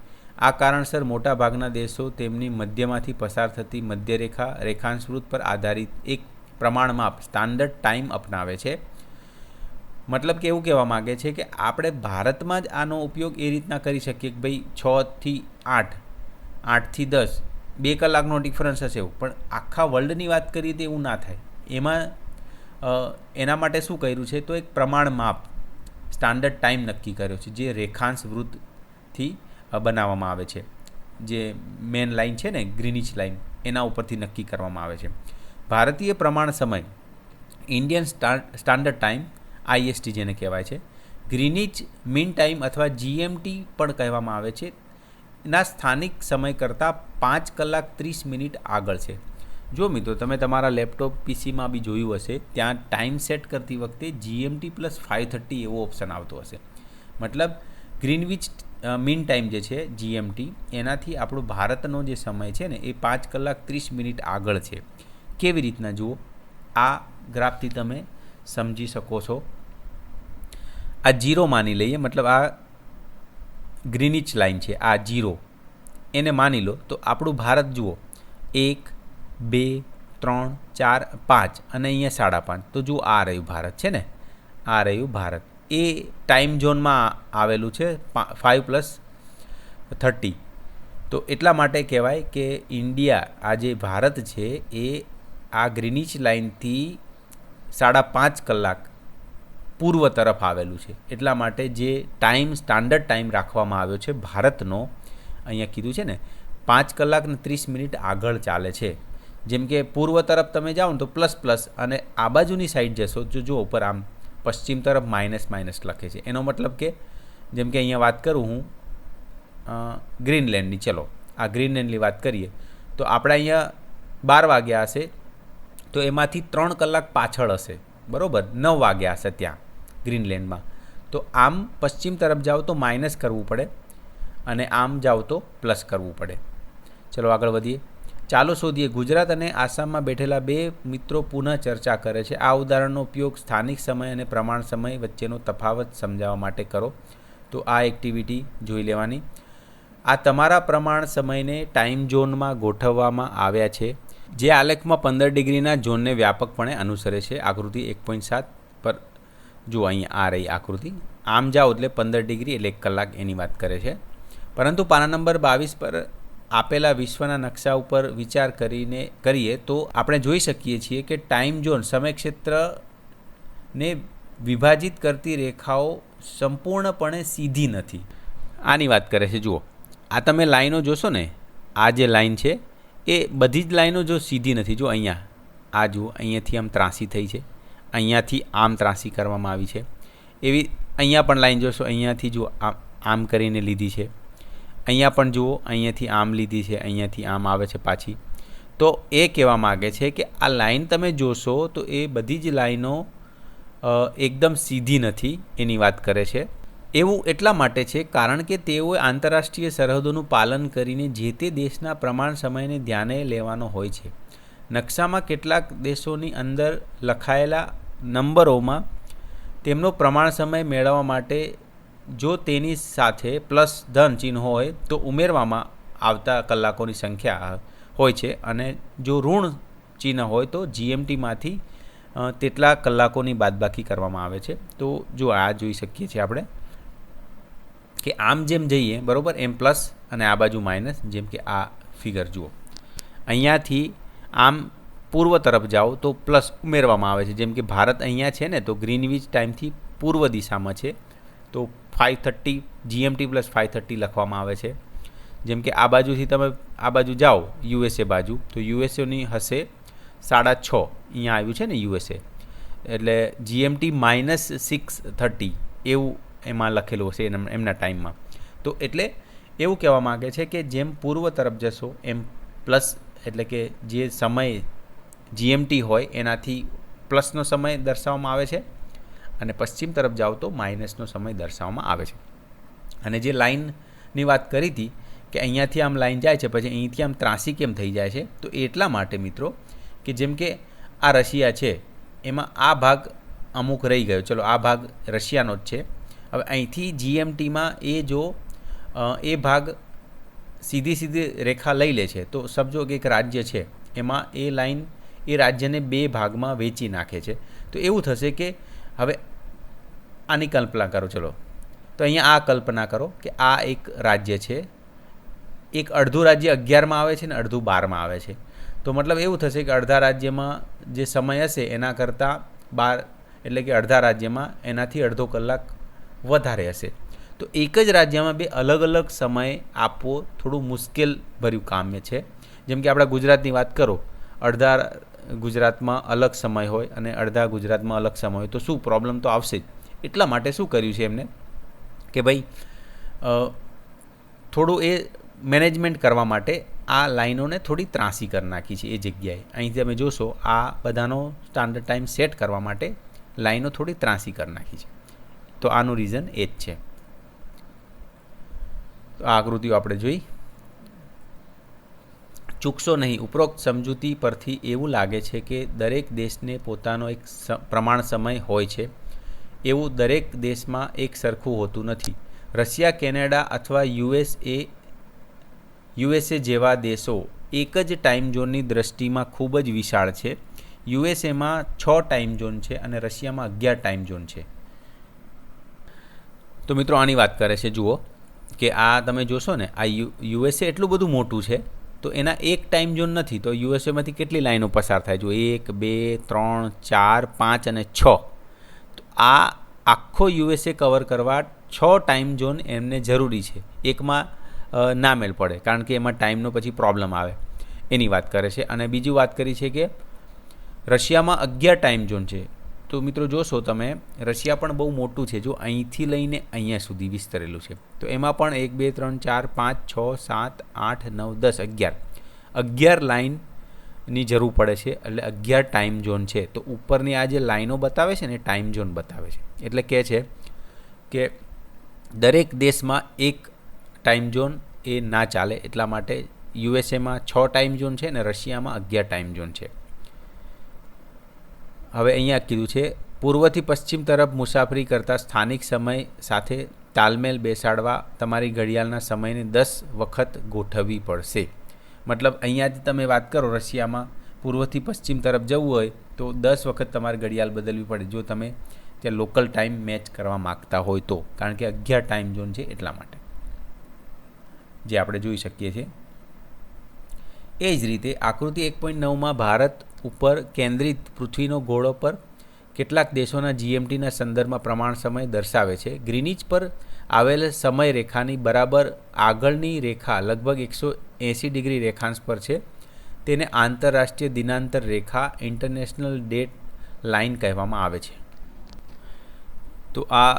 આ કારણસર મોટાભાગના દેશો તેમની મધ્યમાંથી પસાર થતી મધ્યરેખા રેખાંશવૃત્ત પર આધારિત એક પ્રમાણમાપ સ્ટાન્ડર્ડ ટાઈમ અપનાવે છે. મતલબ કે એવું કહેવા માગે છે કે આપણે ભારતમાં જ આનો ઉપયોગ એ રીતના કરી શકીએ કે ભાઈ 6 થી 8, 8 થી 10, 2 કલાકનો ડિફરન્સ હશે એવું, પણ આખા વર્લ્ડની વાત કરીએ તો એવું ના થાય. એમાં એના માટે શું કર્યું છે, તો એક પ્રમાણમાપ સ્ટાન્ડર્ડ ટાઈમ નક્કી કર્યો છે, જે રેખાંશ વૃત્તથી બનાવવામાં આવે છે. જે મેન લાઇન છે ને ગ્રીનિચ લાઇન, એના ઉપરથી નક્કી કરવામાં આવે છે. ભારતીય પ્રમાણ સમય ઇન્ડિયન સ્ટાન્ડર્ડ ટાઈમ IST જેને કહેવાય છે, ગ્રીનિચ મીન ટાઈમ અથવા GMT પણ કહેવામાં આવે છે, ના સ્થાનિક સમય કરતાં 5 કલાક 30 મિનિટ આગળ છે. જો મિત્રો તમે તમારા લેપટોપ PCમાં બી જોયું હશે, ત્યાં ટાઈમ સેટ કરતી વખતે GMT + 530 એવો ઓપ્શન આવતો હશે. મતલબ ગ્રીનવિચ મીન ટાઈમ જે છે GMT, એનાથી આપણો ભારતનો જે સમય છે ને એ 5 કલાક 30 મિનિટ આગળ છે. કેવી રીતના જુઓ, આ ગ્રાફથી તમે સમજી શકો છો. આ 0 માની લઈએ, મતલબ આ ગ્રીનિચ લાઇન છે, આ 0 એને માની લો, તો આપણું ભારત જુઓ 1, 2, 3, 4, 5 અને અહીંયા 5.5. તો જુઓ આ રહ્યું ભારત છે ને, આ રહ્યું ભારત, એ ટાઈમ ઝોનમાં આવેલું છે 5 + 30. તો એટલા માટે કહેવાય કે ઇન્ડિયા, આ જે ભારત છે એ આ ગ્રીનિચ લાઇનથી 5.5 કલાક પૂર્વ તરફ આવેલું છે. એટલા માટે જે ટાઈમ સ્ટાન્ડર્ડ ટાઈમ રાખવામાં આવ્યો છે ભારતનો, અહીંયા કીધું છે ને 5 કલાક ને 30 મિનિટ આગળ ચાલે છે. જેમ કે પૂર્વ તરફ તમે જાઓ ને તો પ્લસ, અને આ બાજુની સાઈડ જશો જો ઉપર આમ પશ્ચિમ તરફ માઇનસ લખે છે. એનો મતલબ કે જેમ કે અહીંયા વાત કરું હું ગ્રીનલેન્ડની, ચલો આ ગ્રીનલેન્ડની વાત કરીએ તો આપણે અહીંયા 12 વાગ્યા હશે, તો એમાંથી 3 કલાક પાછળ હશે, બરાબર, 9 વાગ્યા હશે ત્યાં ગ્રીનલેન્ડમાં. તો આમ પશ્ચિમ તરફ જાઓ તો માઇનસ કરવું પડે, અને આમ જાઓ તો પ્લસ કરવું પડે. ચલો આગળ વધીએ. ચાલો શોધીએ. ગુજરાત અને આસામમાં બેઠેલા બે મિત્રો પુનઃ ચર્ચા કરે છે. આ ઉદાહરણનો ઉપયોગ સ્થાનિક સમય અને પ્રમાણ સમય વચ્ચેનો તફાવત સમજાવવા માટે કરો. તો આ એક્ટિવિટી જોઈ લેવાની. આ તમારા પ્રમાણ સમયને ટાઈમ ઝોનમાં ગોઠવવામાં આવ્યા છે, જે આલેખમાં 15 ડિગ્રીના ઝોનને વ્યાપકપણે અનુસરે છે. આકૃતિ 1.7 પર જુઓ, અહીંયા આ રહી આકૃતિ. આમ જાઓ એટલે 15 ડિગ્રી એટલે 1 કલાક એની વાત કરે છે. પરંતુ પાના નંબર 22 પર આપેલા વિશ્વના નકશા ઉપર વિચાર કરીએ તો આપણે જોઈ શકીએ છીએ કે ટાઈમ ઝોન સમયક્ષેત્રને વિભાજિત કરતી રેખાઓ સંપૂર્ણપણે સીધી નથી. આની વાત કરે છે. જુઓ, આ તમે લાઈનો જોશો ને, આ જે લાઈન છે એ બધી જ લાઈનો જો સીધી નથી. જો અહીંયા આ જુઓ, અહીંયાથી આમ ત્રાસી થઈ છે, અહીંયાથી આમ ત્રાસી કરવામાં આવી છે. એવી અહીંયા પણ લાઈન જોશો, અહીંયાથી જુઓ આમ કરીને લીધી છે. અહીંયા પણ જુઓ, અહીંયાથી આમ લીધી છે, અહીંયાથી આમ આવે છે પાછી. તો એ કહેવા માગે છે કે આ લાઈન તમે જોશો તો એ બધી જ લાઈનો એકદમ સીધી નથી, એની વાત કરે છે. એવું એટલા માટે છે કારણ કે તેઓએ આંતરરાષ્ટ્રીય સરહદોનું પાલન કરીને જે તે દેશના પ્રમાણ સમયને ધ્યાને લેવાનો હોય છે. નકશામાં કેટલાક દેશોની અંદર લખાયેલા નંબરોમાં તેમનો પ્રમાણ સમય મેળવવા માટે જો તેની સાથે પ્લસ ધન ચિહ્ન હોય તો ઉમેરવામાં આવતા કલાકોની સંખ્યા હોય છે, અને જો ઋણ ચિહ્ન હોય તો જીએમટીમાંથી તેટલા કલાકોની બાદબાકી કરવામાં આવે છે. તો જો આ જોઈ શકીએ છીએ આપણે કે આમ જેમ જઈએ બરાબર, એમ પ્લસ અને આ બાજુ માઇનસ. જેમ કે આ ફિગર જુઓ, અહીંયાથી આમ પૂર્વ તરફ જાઓ તો પ્લસ ઉમેરવામાં આવે છે. જેમ કે ભારત અહીંયા છે ને, તો ગ્રીનવિચ ટાઈમથી પૂર્વ દિશામાં છે, તો 5:30 જીએમટી પ્લસ 5:30 લખવામાં આવે છે. જેમ કે આ બાજુથી તમે આ બાજુ જાઓ યુએસએ બાજુ, તો યુએસએની હશે 6:30. અહીંયા આવ્યું છે ને યુએસએ, એટલે જીએમટી -6:30 એવું એમાં લખેલું હશે એમના ટાઈમમાં. તો એટલે એવું કહેવા માગે છે કે જેમ પૂર્વ તરફ જશો એમ પ્લસ, એટલે કે જે સમય જીએમટી હોય એનાથી પ્લસનો સમય દર્શાવવામાં આવે છે, અને પશ્ચિમ તરફ જાઓ તો માઇનસનો સમય દર્શાવવામાં આવે છે. અને જે લાઇનની વાત કરી હતી કે અહીંયાથી આમ લાઈન જાય છે, પછી અહીંથી આમ ત્રાસી કેમ થઈ જાય છે, તો એટલા માટે મિત્રો કે જેમ કે આ રશિયા છે, એમાં આ ભાગ અમુક રહી ગયો. ચલો આ ભાગ રશિયાનો જ છે. હવે અહીંથી જીએમટીમાં એ ભાગ સીધી રેખા લઈ લે છે, તો સમજો કે એક રાજ્ય છે, એમાં એ લાઈન એ રાજ્યને 2 ભાગમાં વેચી નાખે છે. તો એવું થશે કે હવે આની કલ્પના કરો. ચલો તો અહીંયા આ કલ્પના કરો કે આ એક રાજ્ય છે, એક અડધું રાજ્ય 11માં આવે છે ને અડધું 12માં આવે છે. તો મતલબ એવું થશે કે અડધા રાજ્યમાં જે સમય હશે એના કરતાં 12, એટલે કે અડધા રાજ્યમાં એનાથી અડધો કલાક વધારે હશે. તો એક જ રાજ્યમાં 2 અલગ અલગ સમય આપવો થોડું મુશ્કેલ ભર્યું કામ છે. જેમ કે આપણા ગુજરાતની વાત કરો, અડધા ગુજરાતમાં અલગ સમય હોય અને અડધા ગુજરાતમાં અલગ સમય હોય, તો શું પ્રોબ્લેમ તો આવશે જ. એટલા માટે શું કર્યું છે એમને કે ભાઈ થોડું એ મેનેજમેન્ટ કરવા માટે આ લાઈનોને થોડી ત્રાસી કરી નાખી છે એ જગ્યાએ. અહીંથી તમે જોશો આ બધાનો સ્ટાન્ડર્ડ ટાઈમ સેટ કરવા માટે લાઈનો થોડી ત્રાસી કરી નાખી છે. તો આનું રીઝન એ જ છે. તો આ આકૃતિઓ આપણે જોઈ. ચૂકશો નહીં. ઉપરોક્ત સમજૂતી પરથી એવું લાગે છે કે દરેક દેશને પોતાનો એક પ્રમાણ સમય હોય છે. એવું દરેક દેશમાં એક સરખું હોતું નથી. રશિયા, કેનેડા અથવા યુએસએ જેવા દેશો એક જ ટાઈમ ઝોનની દ્રષ્ટિમાં ખૂબ જ વિશાળ છે. યુએસએમાં 6 ટાઈમ ઝોન છે અને રશિયામાં 11 ટાઈમ ઝોન છે. તો મિત્રો આની વાત કરે છે. જુઓ કે આ તમે જોશો ને, આ યુએસએ એટલું બધું મોટું છે, તો એના એક ટાઈમ ઝોન નથી. તો યુએસએમાંથી કેટલી લાઈનો પસાર થાય? જો 1, 2, 3, 4, 5 અને 6. તો આ આખો યુએસએ કવર કરવા 6 ટાઈમ ઝોન એમને જરૂરી છે. એકમાં ના મેળ પડે કારણ કે એમાં ટાઈમનો પછી પ્રોબ્લેમ આવે, એની વાત કરે છે. અને બીજી વાત કરી છે કે રશિયામાં 11 ટાઈમ ઝોન છે. તો મિત્રો જોશો તમે, રશિયા પણ બહુ મોટું છે. જો અહીંથી લઈને અહીંયા સુધી વિસ્તરેલું છે, તો એમાં પણ 1, 2, 3, 4, 5, 6, 7, 8, 9, 10, 11 લાઈનની જરૂર પડે છે. એટલે 11 ટાઈમ ઝોન છે. તો ઉપરની આ જે લાઈનો બતાવે છે ને, ટાઈમ ઝોન બતાવે છે. એટલે કહે છે કે દરેક દેશમાં એક ટાઈમ ઝોન એ ના ચાલે, એટલા માટે યુએસએમાં 6 ટાઈમ ઝોન છે અને રશિયામાં 11 ટાઈમ ઝોન છે. હવે અહીંયા કીધું છે પૂર્વથી પશ્ચિમ તરફ મુસાફરી કરતા સ્થાનિક સમય સાથે તાલમેલ બેસાડવા તમારી ઘડિયાળના સમયને 10 વખત ગોઠવવી પડશે. મતલબ અહીંયાથી તમે વાત કરો, રશિયામાં પૂર્વથી પશ્ચિમ તરફ જવું હોય તો 10 વખત તમારે ઘડિયાળ બદલવી પડે જો તમે ત્યાં લોકલ ટાઈમ મેચ કરવા માગતા હોય તો, કારણ કે 11 ટાઈમ ઝોન છે એટલા માટે, જે આપણે જોઈ શકીએ છીએ. એ જ રીતે આકૃતિ 1.9માં ભારત ઉપર કેન્દ્રિત પૃથ્વીનો ગોળો પર કેટલાક દેશોના જીએમટીના સંદર્ભમાં પ્રમાણ સમય દર્શાવે છે. ગ્રીનિચ પર આવેલ સમય રેખાની બરાબર આગળની રેખા લગભગ 180 ડિગ્રી રેખાંશ પર છે. તેને આંતરરાષ્ટ્રીય દિનાંતર રેખા ઇન્ટરનેશનલ ડેટ લાઇન કહેવામાં આવે છે. તો આ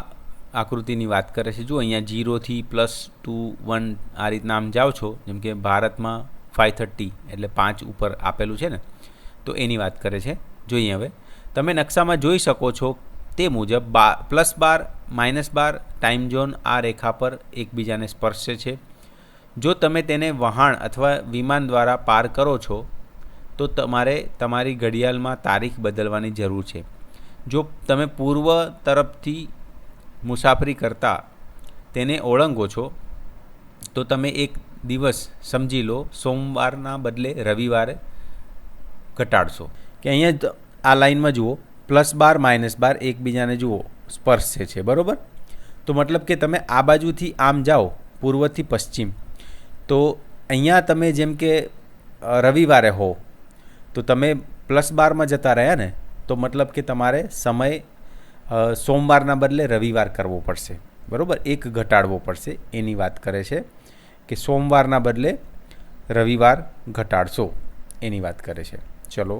આકૃતિની વાત કરે છે. જો અહીંયા 0થી +2 1 આ રીતના આમ જાઓ છો, જેમ કે ભારતમાં 530 એટલે 5 ઉપર આપેલું છે ને, તો એની વાત કરે છે. જોઈએ હવે તમે નકશામાં જોઈ શકો છો તે મુજબ +12 -12 ટાઈમ ઝોન આ રેખા પર એકબીજાને સ્પર્શે છે. જો તમે તેને વહાણ અથવા વિમાન દ્વારા પાર કરો છો તો તમારે તમારી ઘડિયાળમાં તારીખ બદલવાની જરૂર છે. જો તમે પૂર્વ તરફથી મુસાફરી કરતા તેને ઓળંગો છો તો તમે એક દિવસ સમજી લો સોમવારના બદલે રવિવારે ઘટાડશો. કે અહીંયા આ લાઇનમાં જુઓ +12 -12 એકબીજાને જુઓ સ્પર્શે છે, બરાબર. તો મતલબ કે તમે આ બાજુથી આમ જાઓ પૂર્વથી પશ્ચિમ, તો અહીંયા તમે જેમ કે રવિવારે હો તો તમે +12માં જતા રહ્યા ને, તો મતલબ કે તમારે સમય સોમવારના બદલે રવિવાર કરવો પડશે, બરાબર. એક ઘટાડવો પડશે, એની વાત કરે છે કે સોમવારના બદલે રવિવાર ઘટાડશો, એની વાત કરે છે. ચલો,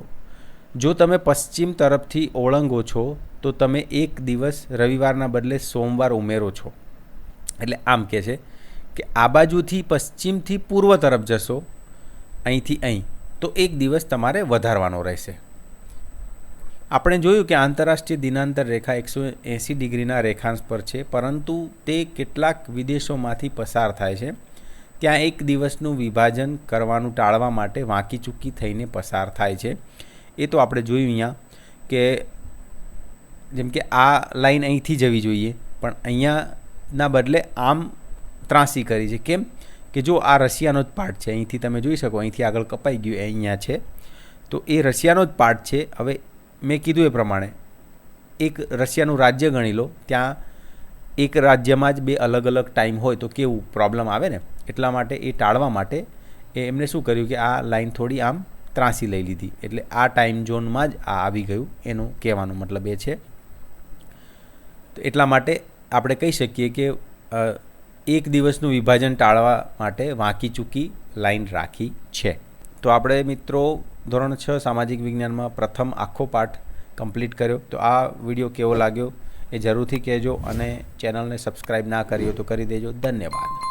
જો તમે પશ્ચિમ તરફથી ઓળંગો છો તો તમે એક દિવસ રવિવારના બદલે સોમવાર ઉમેરો છો. એટલે આમ કહે છે કે આ બાજુથી પશ્ચિમથી પૂર્વ તરફ જશો, અહીંથી અહીં, તો એક દિવસ તમારે વધારવાનો રહેશે. આપણે જોયું કે આંતરરાષ્ટ્રીય દિનાંતર રેખા 180 ડિગ્રીના રેખાંશ પર છે, પરંતુ તે કેટલાક વિદેશોમાંથી પસાર થાય છે. ત્યાં એક દિવસનું વિભાજન કરવાનું ટાળવા માટે વાંકી ચૂકી થઈને પસાર થાય છે. એ તો આપણે જોયું અહીંયા કે જેમ કે આ લાઈન અહીંથી જવી જોઈએ, પણ અહીંયાના બદલે આમ ત્રાસી કરી છે. કેમ કે જો આ રશિયાનો જ પાર્ટ છે, અહીંથી તમે જોઈ શકો, અહીંથી આગળ કપાઈ ગયું, અહીંયા છે, તો એ રશિયાનો જ પાર્ટ છે. હવે મેં કીધું એ પ્રમાણે એક રશિયાનું રાજ્ય ગણી લો, ત્યાં એક રાજ્યમાં જ 2 અલગ અલગ ટાઈમ હોય તો કેવું પ્રોબ્લેમ આવે ને, એટલા માટે એ ટાળવા માટે એમણે શું કર્યું કે આ લાઈન થોડી આમ ત્રાસી લઈ લીધી, એટલે આ ટાઈમ ઝોનમાં જ આ આવી ગયું, એનું કહેવાનો મતલબ એ છે. તો એટલા માટે આપણે કહી શકીએ કે એક દિવસનું વિભાજન ટાળવા માટે વાંકી ચૂકી લાઈન રાખી છે. તો આપણે મિત્રો ધોરણ 6 સામાજિક વિજ્ઞાનમાં પ્રથમ આખો પાઠ કમ્પ્લીટ કર્યો. તો આ વિડીયો કેવો લાગ્યો એ જરૂરથી કહેજો, અને ચેનલને સબસ્ક્રાઈબ ના કરી હોય તો કરી દેજો. ધન્યવાદ.